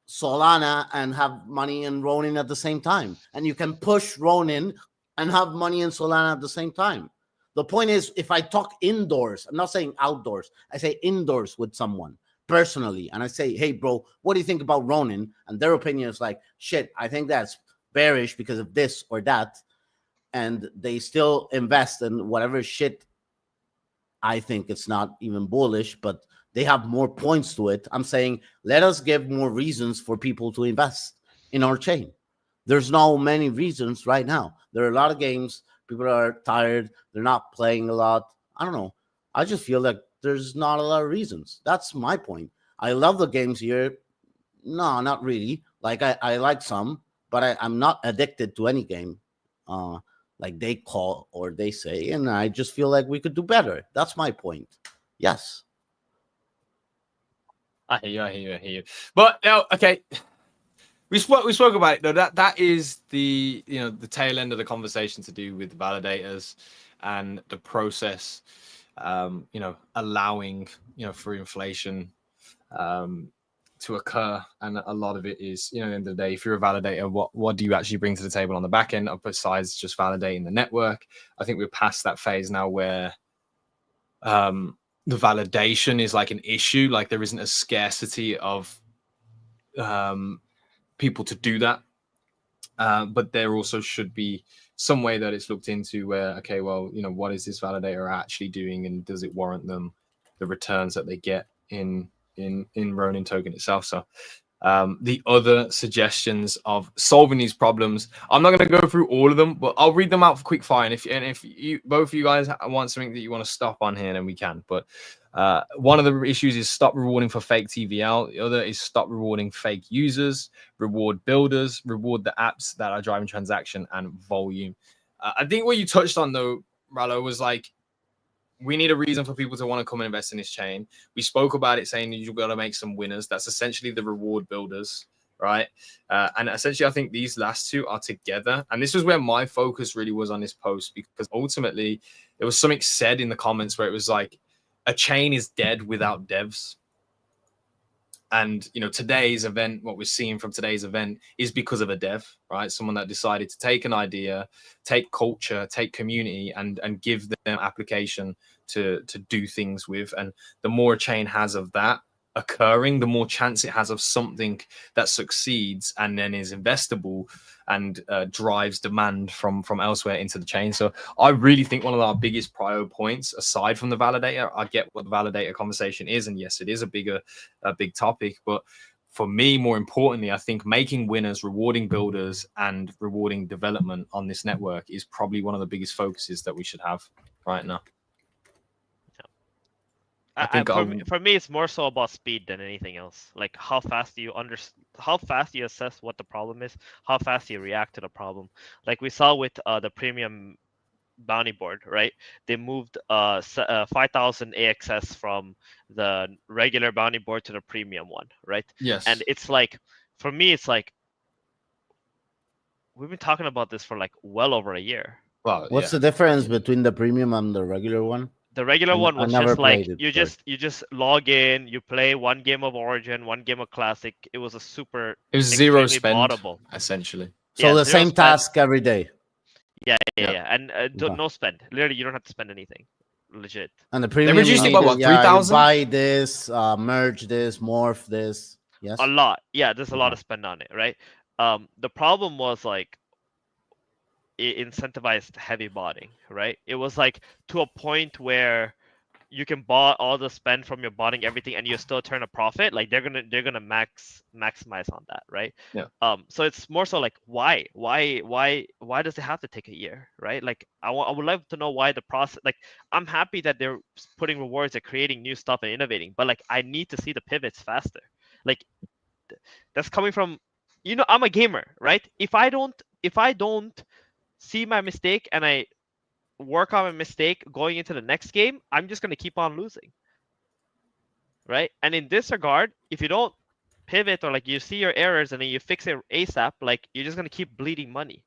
Solana and have money in Ronin at the same time. And you can push Ronin and have money in Solana at the same time. The point is, if I talk indoors, I'm not saying outdoors, I say indoors with someone personally, and I say, hey, bro, what do you think about Ronin? And their opinion is like, shit, I think that's bearish because of this or that. And they still invest in whatever shit I think it's not even bullish, but they have more points to it. I'm saying, let us give more reasons for people to invest in our chain. There's not many reasons right now. There are a lot of games. People are tired. They're not playing a lot. I don't know. I just feel like there's not a lot of reasons. That's my point. I love the games here. No, not really. Like, I like some, but I'm not addicted to any game like they call or they say. And I just feel like we could do better. That's my point. Yes. I hear you. But now, okay. We spoke about it though. That is the the tail end of the conversation to do with validators and the process. Allowing for inflation to occur, and a lot of it is at the end of the day, if you're a validator, what do you actually bring to the table on the back end besides just validating the network? I think we're past that phase now where the validation is like an issue. Like, there isn't a scarcity of people to do that, but there also should be some way that it's looked into where, okay, well, what is this validator actually doing, and does it warrant them the returns that they get in Ronin token itself? So the other suggestions of solving these problems, I'm not going to go through all of them, but I'll read them out for quick fire. And if you both of you guys want something that you want to stop on here, then we can. But one of the issues is stop rewarding for fake TVL. The other is stop rewarding fake users, reward builders, reward the apps that are driving transaction and volume. I think what you touched on though, Rallo, was like, we need a reason for people to want to come and invest in this chain. We spoke about it saying you've got to make some winners. That's essentially the reward builders, right? And essentially, I think these last two are together. And this was where my focus really was on this post, because ultimately there was something said in the comments where it was like, a chain is dead without devs. And, today's event, what we're seeing from today's event is because of a dev, right? Someone that decided to take an idea, take culture, take community, and give them application to do things with. And the more a chain has of that occurring, the more chance it has of something that succeeds and then is investable and drives demand from elsewhere into the chain. So I really think one of our biggest prior points, aside from the validator, I get what the validator conversation is, and yes, it is a big topic, but for me, more importantly, I think making winners, rewarding builders, and rewarding development on this network is probably one of the biggest focuses that we should have right now. I think for me, it's more so about speed than anything else. Like, how fast do you assess what the problem is, how fast do you react to the problem. Like we saw with the premium bounty board, right? They moved 5,000 AXS from the regular bounty board to the premium one, right? Yes. And it's like, for me, it's like, we've been talking about this for like well over a year. Well, what's the difference between the premium and the regular one? The regular one I was never just like played it, you but- just log in, you play one game of Origin, one game of Classic. It was a super It was zero extremely spend, bottable. essentially. So Yeah, the zero same spend. task every day. Yeah. Yeah. And Okay. no spend. Literally, you don't have to spend anything. Legit. And the premium, reduced you it by need what, you 3,000? buy this, merge this, morph this. Yes. A lot. Yeah, there's a lot Okay. of spend on it, right? The problem was like it incentivized heavy botting, right? It was like to a point where you can bot all the spend from your botting everything and you still turn a profit. Like they're gonna maximize on that, right? Yeah. So it's more so like why does it have to take a year, right? Like I would love to know why the process. Like I'm happy that they're putting rewards at creating new stuff and innovating, but like I need to see the pivots faster. Like that's coming from, I'm a gamer, right? If I don't see my mistake and I work on a mistake going into the next game, I'm just going to keep on losing, right? And in this regard, if you don't pivot or like you see your errors and then you fix it ASAP, like you're just going to keep bleeding money,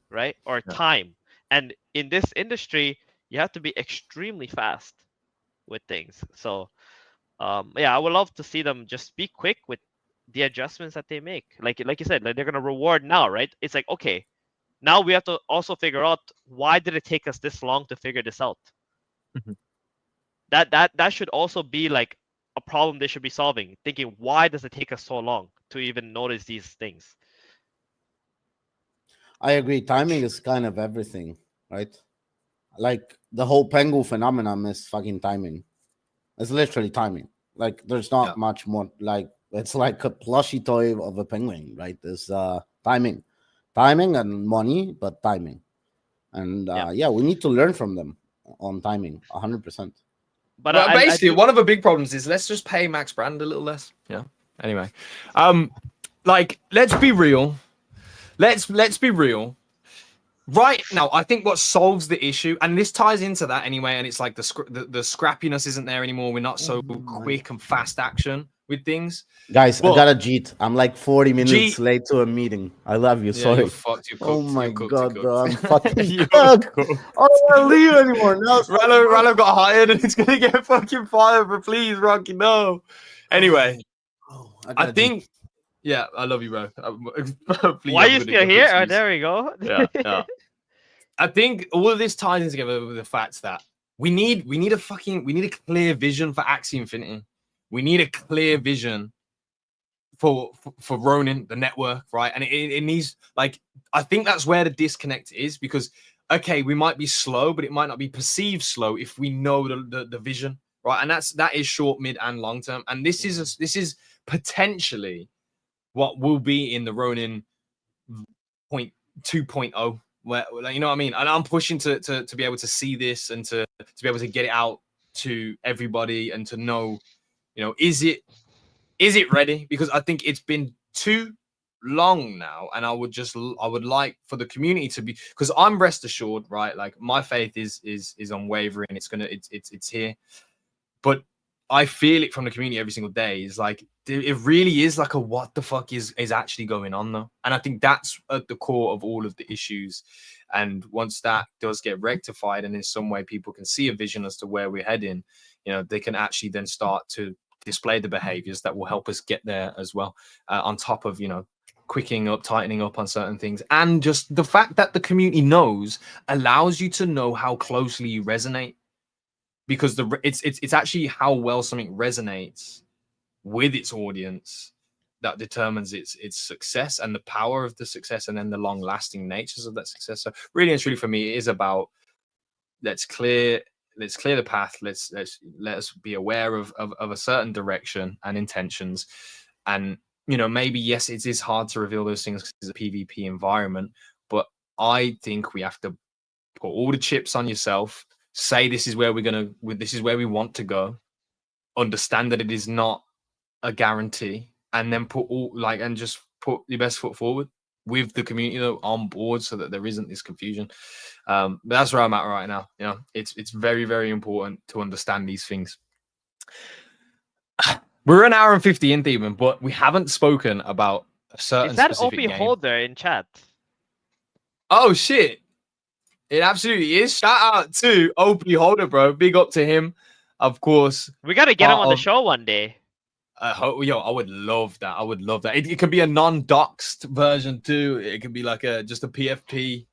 right? Or time. And in this industry, you have to be extremely fast with things. So yeah, I would love to see them just be quick with the adjustments that they make. Like you said, like they're going to reward now, right? It's like, okay, now we have to also figure out why did it take us this long to figure this out. Mhm. That should also be like a problem they should be solving. Thinking, why does it take us so long to even notice these things? I agree. Timing is kind of everything, right? Like the whole Pengu phenomenon is fucking timing. It's literally timing. Like there's not much more. Like it's like a plushie toy of a penguin, right? There's timing and money, but timing. And yeah, we need to learn from them on timing, 100%. But well, basically, I one of the big problems is let's just pay Max Brand a little less. Yeah. Anyway, like let's be real. Let's be real. Right now, I think what solves the issue, and this ties into that anyway, and it's like the scrappiness isn't there anymore. We're not so quick and fast action with things. Guys, But, I got a jeet. I'm like 40 minutes Jeet. late to a meeting. I love you. Yeah, Sorry. you're fucked. You're cooked. Oh my You're cooked, god, you're bro. I'm cooked. fucking You're cooked. cooked. I don't want to leave anymore. No, Rallo got hired and it's gonna get fucking fired, but please, Rocky, no. Anyway, I think, yeah, I love you, bro. Please, why are I'm you gonna still get here? Oh, excuse. there we go. Yeah. I think all of this ties in together with the fact that we need a clear vision for Axie Infinity. We need a clear vision for Ronin, the network, right? And it needs, like, I think that's where the disconnect is, because okay, we might be slow, but it might not be perceived slow if we know the vision, right? And that is short, mid, and long term. And this is potentially what will be in the Ronin 2.0. Where, you know what I mean? And I'm pushing to be able to see this and to be able to get it out to everybody and to know, you know, is it ready? Because I think it's been too long now, and I would like for the community to be, because I'm rest assured, right? Like my faith is unwavering. It's here, but I feel it from the community every single day. It's like it really is like a what the fuck is actually going on though, and I think that's at the core of all of the issues. And once that does get rectified, and in some way people can see a vision as to where we're heading, you know, they can actually then start to display the behaviors that will help us get there as well. On top of, you know, quickening up, tightening up on certain things, and just the fact that the community knows allows you to know how closely you resonate. Because it's actually how well something resonates with its audience that determines its success and the power of the success, and then the long lasting natures of that success. So really and truly for me, it is about let's clear the path. Let us be aware of a certain direction and intentions. And, you know, maybe yes, it is hard to reveal those things because it's a PvP environment, but I think we have to put all the chips on yourself. Say this is where this is where we want to go. Understand that it is not a guarantee, and then just put your best foot forward with the community though on board, so that there isn't this confusion. But that's where I'm at right now. You know, it's very, very important to understand these things. We're an hour and 50 in, Demon, but we haven't spoken about a certain Is that specific OP game. Holder in chat? Oh shit! It absolutely is. Shout out to OP Holder, bro. Big up to him. Of course. We gotta get him on the show one day. I would love that. I would love that. It could be a non-doxed version too. It could be like just a PFP.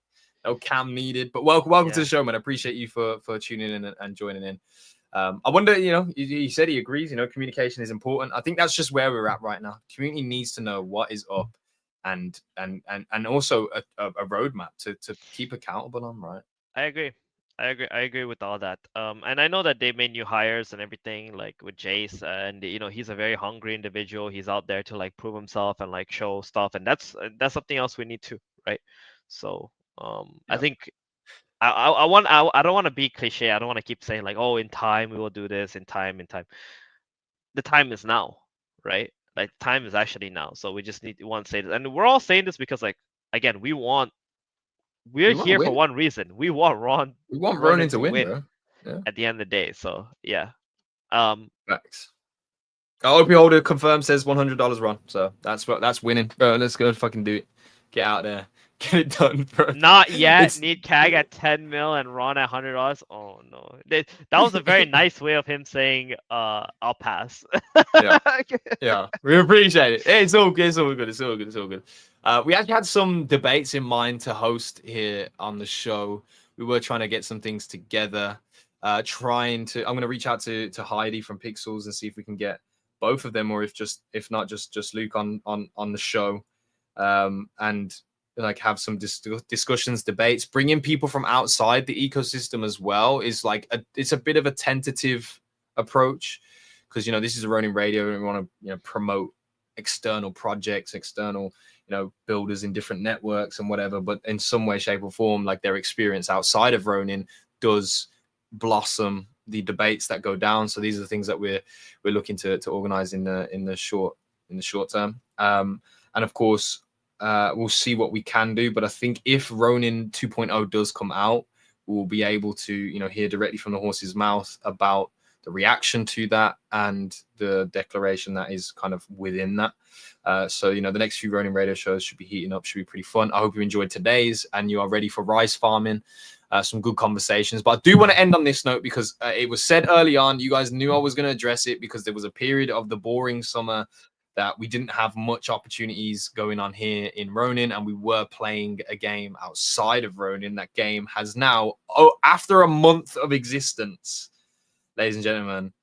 No cam needed. But welcome to the show, man. I appreciate you for tuning in and joining in. I wonder, he said he agrees. Communication is important. I think that's just where we're at right now. Community needs to know what is up, and also a roadmap to keep accountable on. Right. I agree with all that. And I know that they made new hires and everything, like with Jace, and he's a very hungry individual. He's out there to like prove himself and like show stuff, and that's something else we need to, right? So I think I don't want to be cliche. I don't want to keep saying like, oh, in time we will do this, in time. The time is now, right? Like time is actually now. So we just want to say this, and we're all saying this because, like, again, we're here for one reason. We want Ronin to win, bro. Yeah. At the end of the day. So yeah. Facts. OP Holder confirmed, says $100 Ron. So that's winning, bro. Let's go fucking do it. Get out there. Get it done, bro. Not yet. Need CAG at 10 mil and Ron at $100. Oh no. That was a very nice way of him saying I'll pass. Yeah. We appreciate it. Hey, it's all good. We actually had some debates in mind to host here on the show. We were trying to get some things together. I'm gonna reach out to Heidi from Pixels and see if we can get both of them, or if not just Luke on the show. And like have some discussions, debates, bring in people from outside the ecosystem as well is like it's a bit of a tentative approach, because this is a Ronin Radio and we want to promote external projects, external builders in different networks and whatever, but in some way, shape or form, like their experience outside of Ronin does blossom the debates that go down. So these are the things that we're looking to organize in the short term, and of course we'll see what we can do. But I think if Ronin 2.0 does come out, we'll be able to hear directly from the horse's mouth about the reaction to that and the declaration that is kind of within that. So the next few Ronin Radio shows should be heating up, should be pretty fun. I hope you enjoyed today's and you are ready for rice farming. Some good conversations. But I do want to end on this note because it was said early on, you guys knew I was going to address it, because there was a period of the boring summer that we didn't have much opportunities going on here in Ronin, and we were playing a game outside of Ronin. That game has now, after a month of existence, ladies and gentlemen,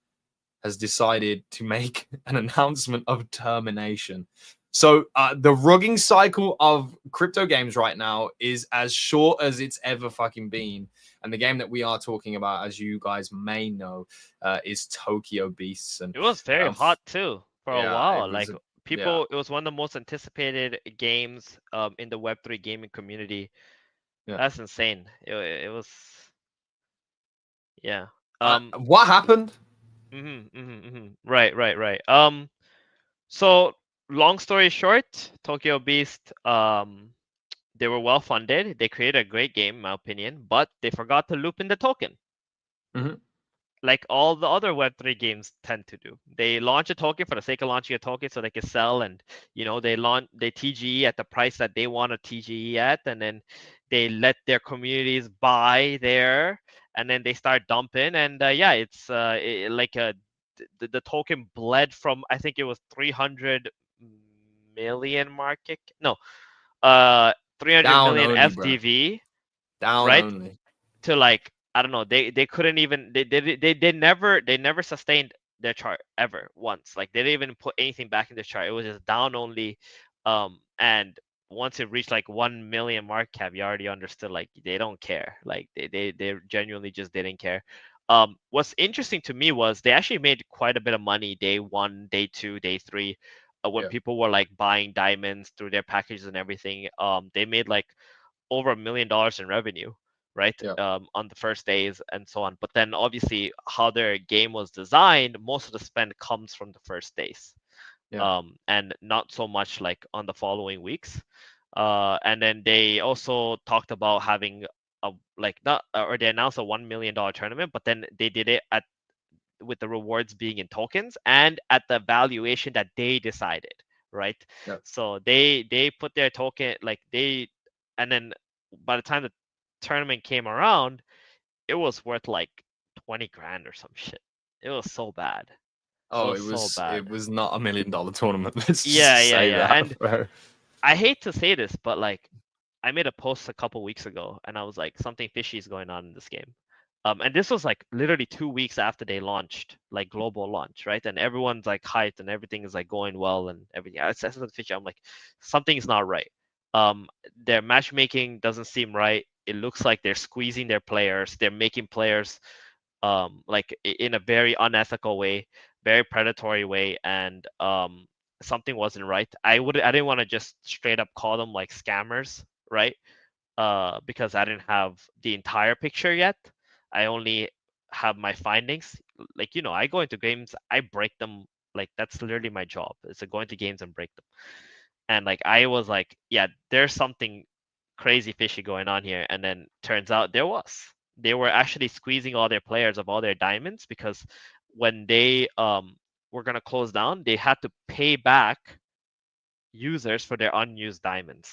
has decided to make an announcement of termination. So the rugging cycle of crypto games right now is as short as it's ever fucking been. And the game that we are talking about, as you guys may know, is Tokyo Beasts. And it was very hot too for a while. Like people, it was one of the most anticipated games in the Web3 gaming community. Yeah. That's insane. It was, yeah. What happened? Right. So long story short, Tokyo Beast, they were well funded. They created a great game, in my opinion, but they forgot to loop in the token. Like all the other Web3 games tend to do. They launch a token for the sake of launching a token so they can sell, and they TGE at the price that they want to TGE at, and then they let their communities buy there, and then they start dumping, and it's the token bled from, I think it was 300 million market, no, 300 million only, FDV, down right? Only. To like, I don't know, they couldn't even, they never sustained their chart ever once. Like they didn't even put anything back in the chart. It was just down only. And once it reached like 1 million market cap, you already understood like they don't care. Like they genuinely just didn't care. What's interesting to me was they actually made quite a bit of money day 1, day 2, day 3. When people were like buying diamonds through their packages and everything. They made like over $1 million in revenue, right? On the first days and so on. But then obviously how their game was designed, most of the spend comes from the first days. And not so much like on the following weeks. And then they also talked about having they announced a $1 million tournament, but then they did it with the rewards being in tokens and at the valuation that they decided, right? So they put their token, and then by the time the tournament came around, it was worth like 20 grand or some shit. It was so bad. Oh, it was not $1 million tournament. Let's just say that. And bro. I hate to say this, but like I made a post a couple weeks ago and I was like, something fishy is going on in this game. And this was like literally 2 weeks after they launched, like global launch, right? And everyone's like hyped and everything is like going well and everything. I said something fishy. I'm like, something's not right. Their matchmaking doesn't seem right. It looks like they're squeezing their players. They're making players like in a very unethical way, very predatory way, and something wasn't right. I didn't want to just straight up call them like scammers, right? Because I didn't have the entire picture yet. I only have my findings. Like, you know, I go into games, I break them. Like, that's literally my job. It's to go into games and break them. And like, I was like, yeah, there's something crazy fishy going on here. And then turns out there was. They were actually squeezing all their players of all their diamonds because when they were gonna close down, they had to pay back users for their unused diamonds.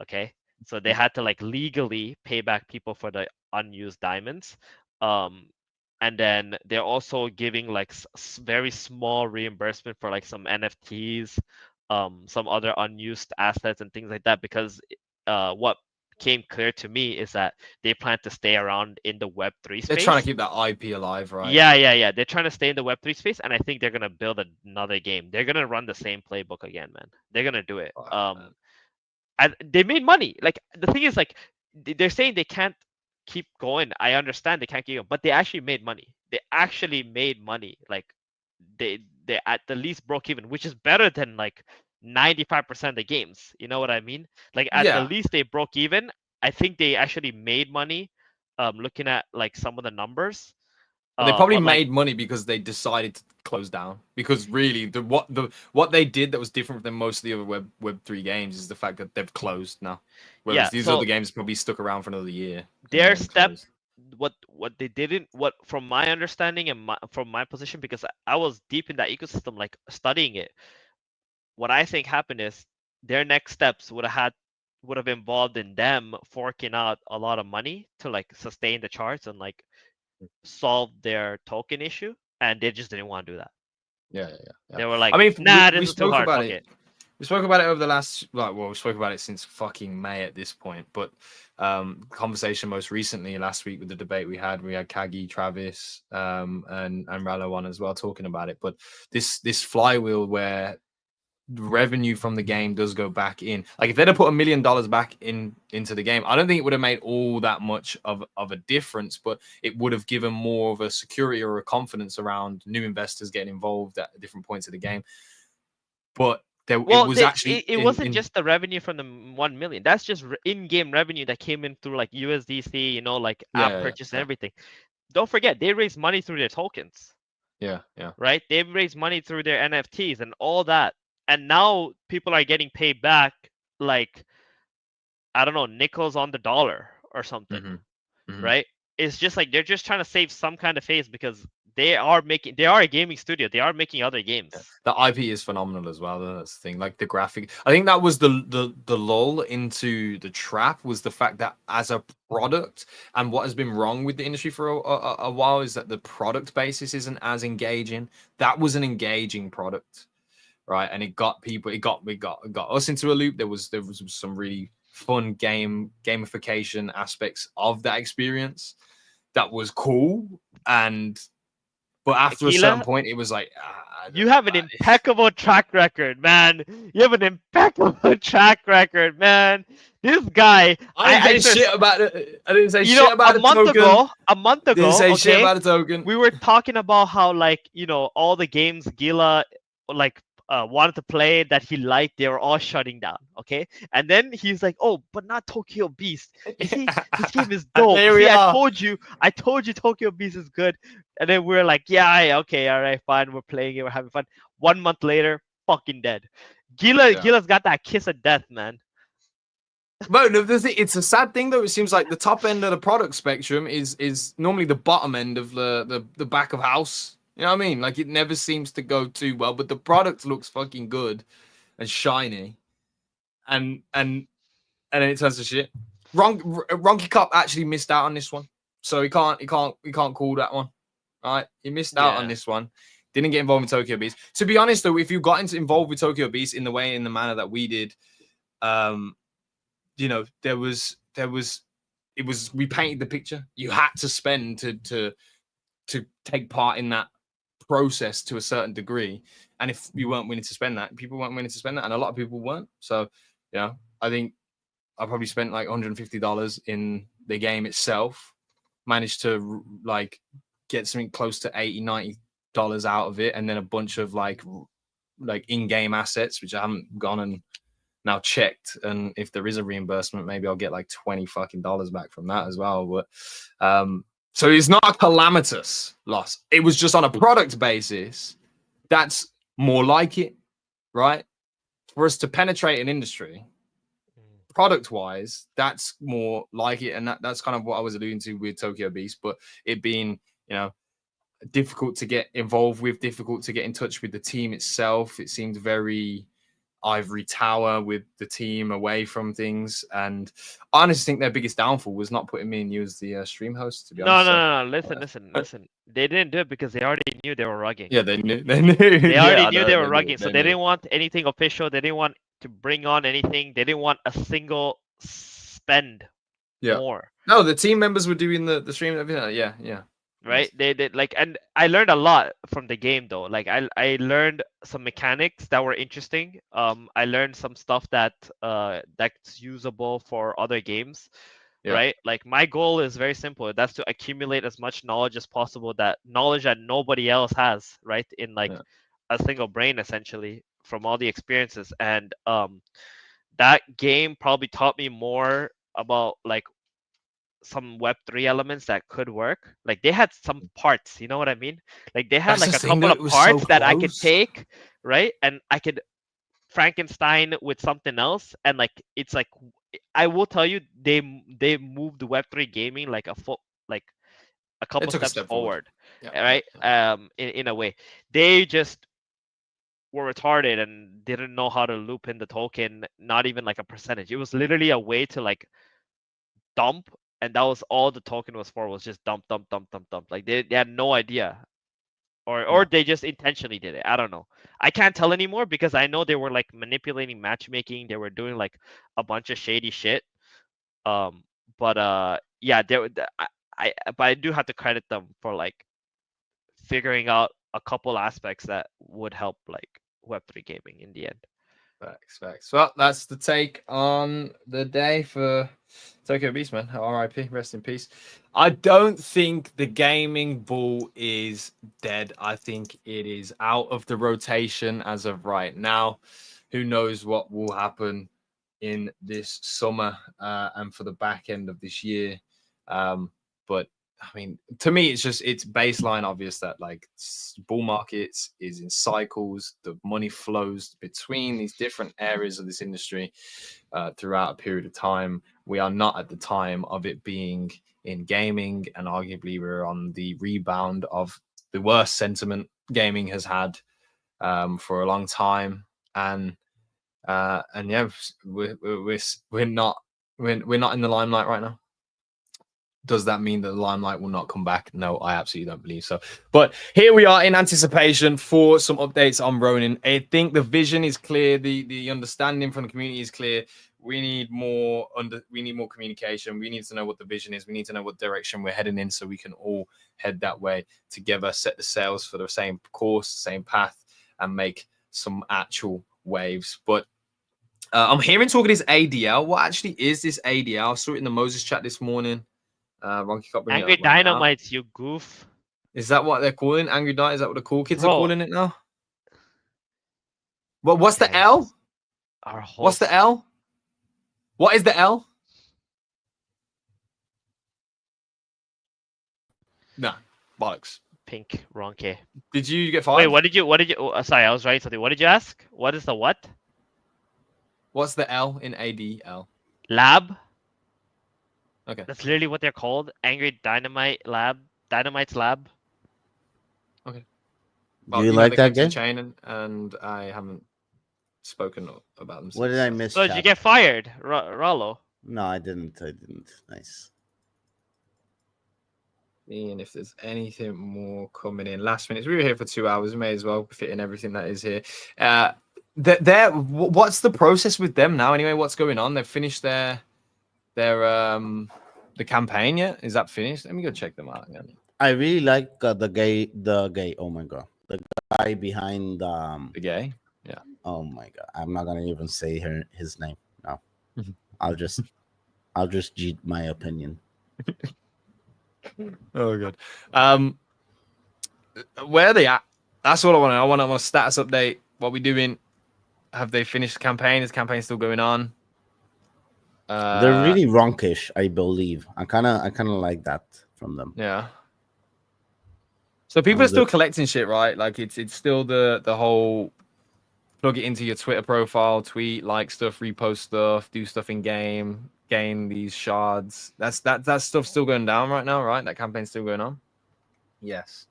Okay, so they had to like legally pay back people for the unused diamonds, and then they're also giving like very small reimbursement for like some NFTs, some other unused assets and things like that, because what came clear to me is that they plan to stay around in the Web3 space. They're trying to keep that IP alive, right? Yeah. They're trying to stay in the Web3 space, and I think they're gonna build another game. They're gonna run the same playbook again, man. They're gonna do it. And they made money. Like, the thing is, like, they're saying they can't keep going. I understand they can't keep going, but they actually made money. They actually made money. Like, they at the least broke even, which is better than like 95% of the games. You know what I mean? Like, at the least they broke even. I think they actually made money. Looking at like some of the numbers. They probably made money because they decided to close down. Because really, what they did that was different than most of the other Web3 games is the fact that they've closed now. Whereas these other games probably stuck around for another year. Their step, what they didn't, what from my understanding and from my position, because I was deep in that ecosystem, like studying it. What I think happened is their next steps would have involved in them forking out a lot of money to like sustain the charts and like solve their token issue, and they just didn't want to do that. Yeah. They were like, I mean, nah, we this is too hard. About it. We spoke about it over the last, we spoke about it since fucking May at this point. But conversation most recently last week with the debate we had Kagi, Travis, and Rallo on as well talking about it. But this flywheel where revenue from the game does go back in. Like, if they'd have put $1 million back into the game, I don't think it would have made all that much of a difference, but it would have given more of a security or a confidence around new investors getting involved at different points of the game. But it wasn't just the revenue from the 1 million. That's just in-game revenue that came in through like USDC, you know, like app purchase and everything. Don't forget, they raised money through their tokens. Yeah. Right? They raised money through their NFTs and all that. And now people are getting paid back like, I don't know, nickels on the dollar or something, right? It's just like they're just trying to save some kind of face because they are a gaming studio. They are making other games. The IP is phenomenal as well. That's the thing. Like the graphic, I think that was the lull into the trap, was the fact that as a product, and what has been wrong with the industry for a while is that the product basis isn't as engaging. That was an engaging product. Right, and it got people. It got us into a loop. There was some really fun gamification aspects of that experience that was cool. But after a certain point, it was like you have an impeccable track record, man. You have an impeccable track record, man. This guy. I didn't say shit about it. I didn't say shit about a month ago. Didn't say shit about a token. We were talking about how, like, you know, all the games Gila like wanted to play that he liked, they were all shutting down. Okay, and then he's like, "Oh, but not Tokyo Beast. See, this game is dope. See, I told you Tokyo Beast is good." And then we're like, "Yeah, okay, all right, fine. We're playing it. We're having fun." 1 month later, fucking dead. Gila's got that kiss of death, man. But it's a sad thing though. It seems like the top end of the product spectrum is normally the bottom end of the back of house. You know what I mean? Like, it never seems to go too well, but the product looks fucking good and shiny, and then it turns to shit. Ronky Cop actually missed out on this one, so he can't call that one. Right, he missed out on this one. Didn't get involved in Tokyo Beast. To be honest, though, if you got involved with Tokyo Beast in the manner that we did, you know, we painted the picture. You had to spend to take part in that process to a certain degree, and if you weren't willing to spend that, people weren't willing to spend that, and a lot of people weren't. So, you know, I think I probably spent like $150 in the game itself, managed to like get something close to $80-$90 out of it, and then a bunch of like in-game assets, which I haven't gone and now checked. And if there is a reimbursement, maybe I'll get like $20 back from that as well. But so it's not a calamitous loss. It was just on a product basis. That's more like it, right? For us to penetrate an industry, product-wise, that's more like it. And that's kind of what I was alluding to with Tokyo Beast. But it being, you know, difficult to get involved with, difficult to get in touch with the team itself. It seemed very ivory tower with the team away from things, and I honestly think their biggest downfall was not putting me and you as the stream host, to be honest. No. Listen. They didn't do it because they already knew they were rugging. Yeah, they knew. They already knew they were rugging, so they didn't want anything official. They didn't want to bring on anything. They didn't want a single spend more. No, the team members were doing the stream and everything. Yeah. Right, they did, like, and I learned a lot from the game though. Like I learned some mechanics that were interesting. I learned some stuff that's usable for other games. Right, like my goal is very simple. That's to accumulate as much knowledge as possible, that knowledge that nobody else has, right, in like a single brain essentially, from all the experiences. And that game probably taught me more about like some Web3 elements that could work. Like they had some parts, you know what I mean? Like they had like a couple of parts that I could take, right? And I could Frankenstein with something else. And like, it's like, I will tell you, they moved Web3 gaming like a couple steps forward. Right? In a way. They just were retarded and didn't know how to loop in the token, not even like a percentage. It was literally a way to like dump, and that was all the token was for, was just dump. Like they had no idea, or they just intentionally did it. I don't know. I can't tell anymore because I know they were like manipulating matchmaking. They were doing like a bunch of shady shit. But I do have to credit them for like figuring out a couple aspects that would help like Web3 gaming in the end. Facts. Well, that's the take on the day for Tokyo Beast, man. R.I.P. Rest in peace. I don't think the gaming bull is dead. I think it is out of the rotation as of right now. Who knows what will happen in this summer and for the back end of this year. But I mean, to me, it's baseline obvious that like bull markets is in cycles. The money flows between these different areas of this industry throughout a period of time. We are not at the time of it being in gaming, and arguably we're on the rebound of the worst sentiment gaming has had for a long time. And yeah, we're not in the limelight right now. Does that mean that the limelight will not come back? No, I absolutely don't believe so. But here we are in anticipation for some updates on Ronin. I think the vision is clear. The understanding from the community is clear. We need more communication. We need to know what the vision is. We need to know what direction we're heading in so we can all head that way together, set the sails for the same course, same path, and make some actual waves. But I'm hearing talk of this ADL. What actually is this ADL? I saw it in the Moses chat this morning. Angry Dynamites, you goof. Is that what they're calling Angry Dynamite? Is that what the cool kids are calling it now? Well, what's the L? What's the L? What is the L? Nah, bollocks. Pink, Ronke. Did you get fired? Wait, what did you? Sorry, I was writing something. What did you ask? What is the what? What's the L in ADL? Lab. Okay. That's literally what they're called. Angry Dynamite Lab. Dynamite's Lab. Okay. Well, do you like that game? Chain and I haven't spoken about them. What did I miss? So did you get fired, Rollo? No, I didn't. Nice. Seeing if there's anything more coming in. Last minute. We were here for 2 hours. We may as well fit in everything that is here. What's the process with them now? Anyway, what's going on? They've finished their the campaign yet? Is that finished? Let me go check them out again. I really like the gay. Oh my god, the guy behind The gay. Yeah. Oh my god, I'm not gonna even say his name. No, Mhm. I'll just cheat my opinion. Oh good. Where are they at? That's what I want. I want a status update. What we doing? Have they finished the campaign? Is the campaign still going on? They're really ronkish, I believe. I kind of like that from them. Yeah. So people are still collecting shit, right? Like it's still the whole plug it into your Twitter profile, tweet, like stuff, repost stuff, do stuff in game, gain these shards. That stuff's still going down right now, right? That campaign's still going on. Yes.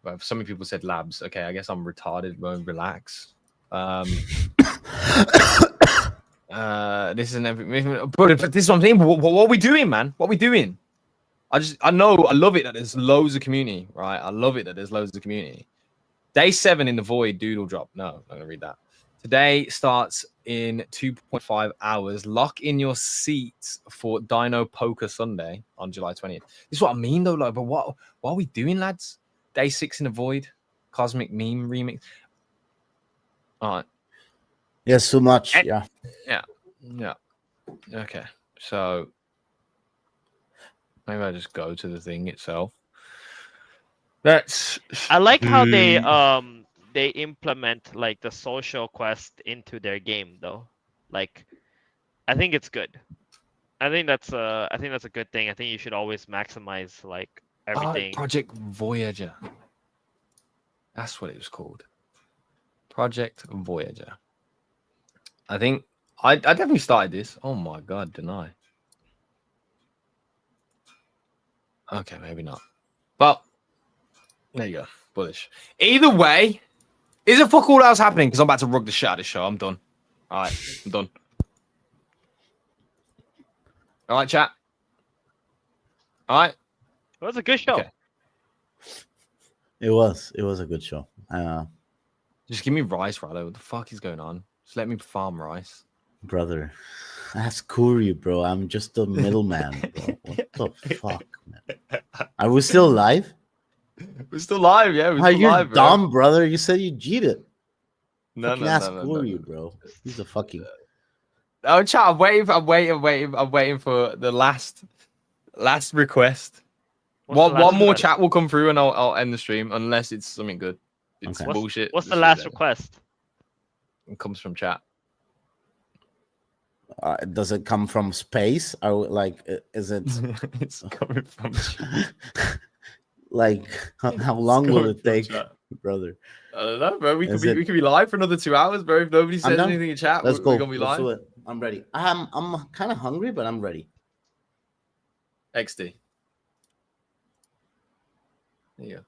Well, so many people said labs. Okay, I guess I'm retarded. Won't relax. This isn't everything. But this is what I'm saying. What are we doing, man? What are we doing? I love it that there's loads of community, right? I love it that there's loads of community. Day 7 in the void doodle drop. No, I'm not gonna read that. Today starts in 2.5 hours. Lock in your seats for Dino Poker Sunday on July 20th. This is what I mean though, like, but what are we doing, lads? Day 6 in the void, cosmic meme remix. All right. Yeah, so much. Yeah. Okay, so maybe I just go to the thing itself. I like how they implement like the social quest into their game though. Like, I think it's good. I think that's a good thing. I think you should always maximize like everything. Project Voyager. That's what it was called. Project Voyager. I think I definitely started this. Oh my god, deny. Okay, maybe not. But there you go. Bullish. Either way, is it fuck all else happening? Because I'm about to rug the shit out of the show. I'm done. All right, I'm done. All right, chat. All right. It was a good show. Okay. It was a good show. Just give me rice, Rado. What the fuck is going on? Just let me farm rice. Brother, ask Kuri, bro. I'm just a middleman, bro. What the fuck, man? Are we still live? We're still live, yeah. Are you dumb, brother? You said you cheated. No, ask Kuri, bro. He's a fucking. Oh, chat. I'm waiting for the last request. One more chat will come through and I'll end the stream unless it's something good. It's bullshit. What's the last request? It comes from chat. Does it come from space? Or like, is it? It's coming from chat. Like, how long will it take, brother? I don't know, bro. We could be live for another 2 hours, bro. If nobody says anything in chat, let's go. We're gonna be live. Do it. I'm ready. I'm kind of hungry, but I'm ready. XD. There you go.